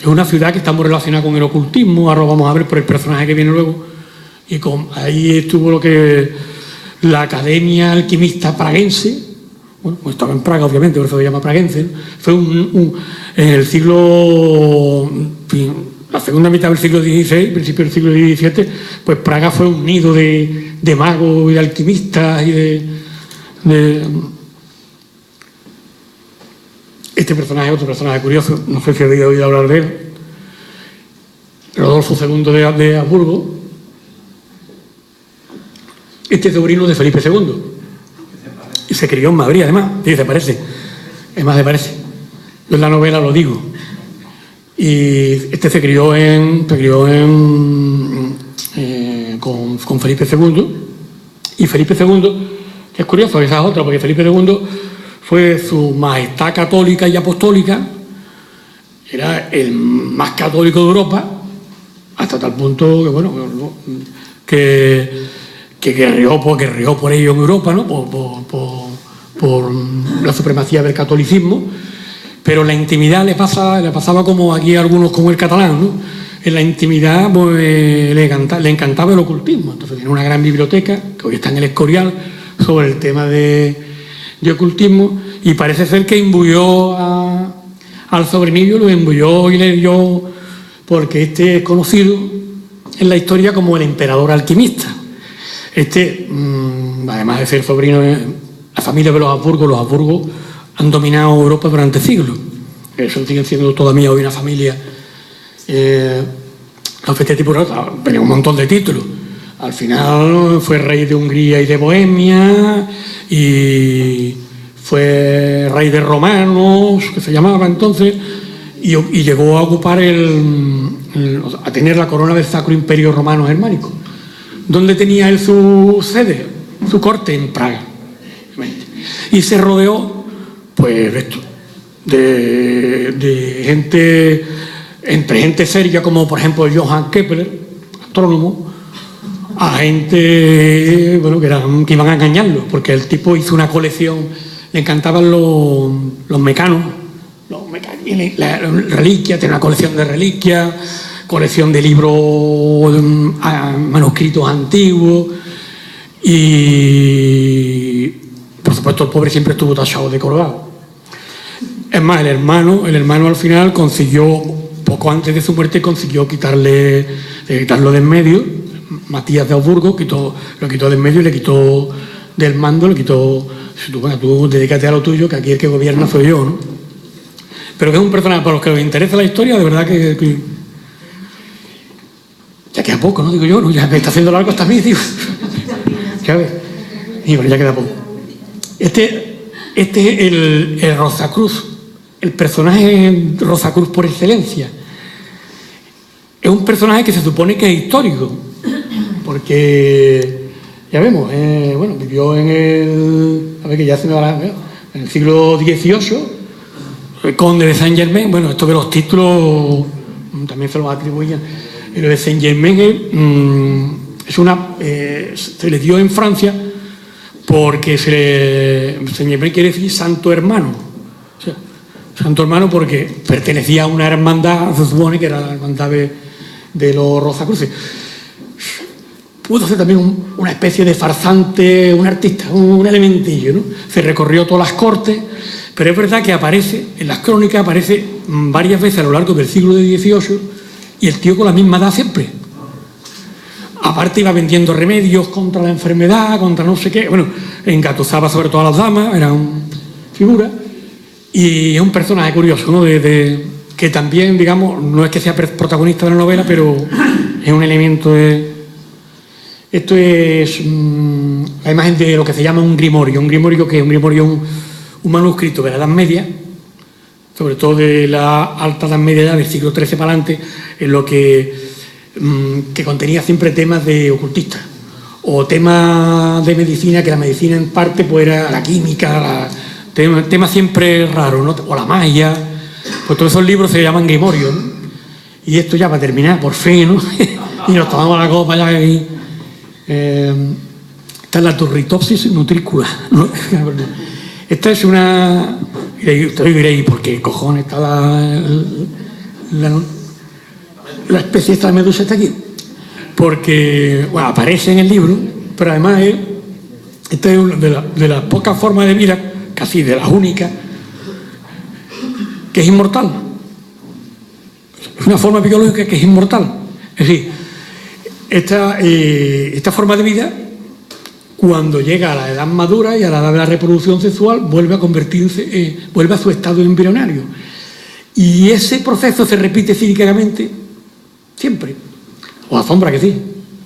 es una ciudad que está muy relacionada con el ocultismo, ahora vamos a ver por el personaje que viene luego, y ahí estuvo lo que la Academia Alquimista Praguense, bueno, pues estaba en Praga obviamente, por eso se llama praguense, ¿no? Fue en el siglo, la segunda mitad del siglo XVI, principio del siglo XVII, pues Praga fue un nido de magos y de alquimistas y de este personaje es otro personaje curioso, no sé si habéis oído hablar de él, Rodolfo II de Habsburgo. Este es sobrino de Felipe II. Y se crió en Madrid, además. Sí, se parece. Es más, se parece. Yo en la novela lo digo. Y este se crió con Felipe II. Y Felipe II, que es curioso, esa es otra, porque Felipe II fue su majestad católica y apostólica. Era el más católico de Europa, hasta tal punto que, bueno, que guerreó por ello en Europa, ¿no? Por la supremacía del catolicismo, pero en la intimidad le pasaba como aquí a algunos con el catalán, ¿no? En la intimidad pues, le encantaba el ocultismo, entonces tiene una gran biblioteca, que hoy está en el Escorial, sobre el tema de ocultismo, y parece ser que imbuyó al sobrinillo, lo imbuyó y le dio, porque este es conocido en la historia como el emperador alquimista. Además de ser sobrino de la familia de los Habsburgo han dominado Europa durante siglos. Eso siguen siendo todavía hoy una familia. Este tipo tenía un montón de títulos. Al final fue rey de Hungría y de Bohemia, y fue rey de romanos, que se llamaba entonces, y llegó a ocupar a tener la corona del Sacro Imperio Romano Germánico. ¿Dónde tenía él su sede? Su corte en Praga. Y se rodeó, pues, de gente, entre gente seria, como por ejemplo Johann Kepler, astrónomo, a gente, bueno, que iban a engañarlo, porque el tipo hizo una colección, le encantaban los mecanos, las reliquias, tenía una colección de reliquias, colección de libros, manuscritos antiguos, y por supuesto el pobre siempre estuvo tachado de colgado. Es más, el hermano al final consiguió, poco antes de su muerte, consiguió quitarlo de en medio. Matías de Habsburgo lo quitó de en medio y le quitó del mando, le quitó, tú dedícate a lo tuyo, que aquí el que gobierna soy yo, ¿no? Pero que es un personaje, para los que les interesa la historia, de verdad que ya queda poco, ¿no? Digo yo, ¿no? Ya me está haciendo largo hasta a mí, digo. ¿Sabes? Y bueno, ya queda poco. Este Este es el Rosacruz, el personaje Rosacruz por excelencia. Es un personaje que se supone que es histórico, porque, ya vemos, bueno, vivió en el siglo XVIII, el conde de Saint-Germain. Bueno, esto de los títulos también se los atribuían. Lo de Saint-Germain se le dio en Francia porque Saint-Germain quiere decir santo hermano. O sea, santo hermano porque pertenecía a una hermandad, se supone que era la hermandad de los Rosacruces. Pudo ser también una especie de farsante, un artista, un elementillo, ¿no? Se recorrió todas las cortes, pero es verdad que aparece, en las crónicas aparece varias veces a lo largo del siglo XVIII, y el tío con la misma edad siempre. Aparte iba vendiendo remedios contra la enfermedad, contra no sé qué. Bueno, engatusaba sobre todo a las damas, era una figura. Y es un personaje curioso, ¿no? Que también, digamos, no es que sea protagonista de la novela, pero es un elemento de... Esto es la imagen de lo que se llama un grimorio. Un grimorio que es un manuscrito de la Edad Media, sobre todo de la alta Edad Media, del siglo XIII para adelante, en lo que contenía siempre temas de ocultistas o temas de medicina, que la medicina en parte pues era la química, temas siempre raros, ¿no? O la magia. Pues todos esos libros se llaman grimorios, ¿no? Y esto ya va a terminar, por fin, ¿no? Y nos tomamos la copa ya aquí. Esta es la Turritopsis nutricula, ¿no? Esta es una... Y ustedes diréis, ¿por qué cojones está la especie esta de medusa está aquí? Porque, bueno, aparece en el libro, pero además esta es de las pocas formas de vida, casi de las únicas, que es inmortal. Es una forma biológica que es inmortal. Es decir, esta forma de vida, cuando llega a la edad madura y a la edad de la reproducción sexual, vuelve a convertirse, vuelve a su estado embrionario. Y ese proceso se repite cíclicamente siempre. O asombra que sí,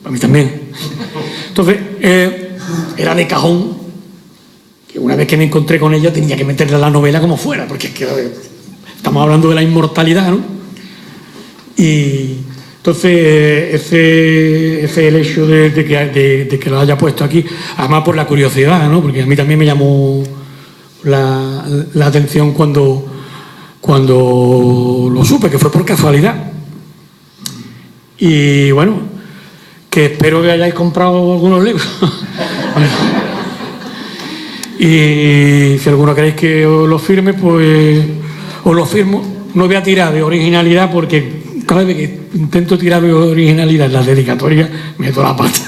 a mí también. Entonces, era de cajón que una vez que me encontré con ella tenía que meterla en la novela como fuera, porque es que estamos hablando de la inmortalidad, ¿no? Y entonces ese es el hecho de que lo haya puesto aquí, además por la curiosidad, ¿no? Porque a mí también me llamó la atención cuando lo supe, que fue por casualidad. Y bueno, que espero que hayáis comprado algunos libros. Y si alguno queréis que os lo firme, pues os lo firmo. No voy a tirar de originalidad, porque cada vez que intento tirar de originalidad en las dedicatorias, meto la pata.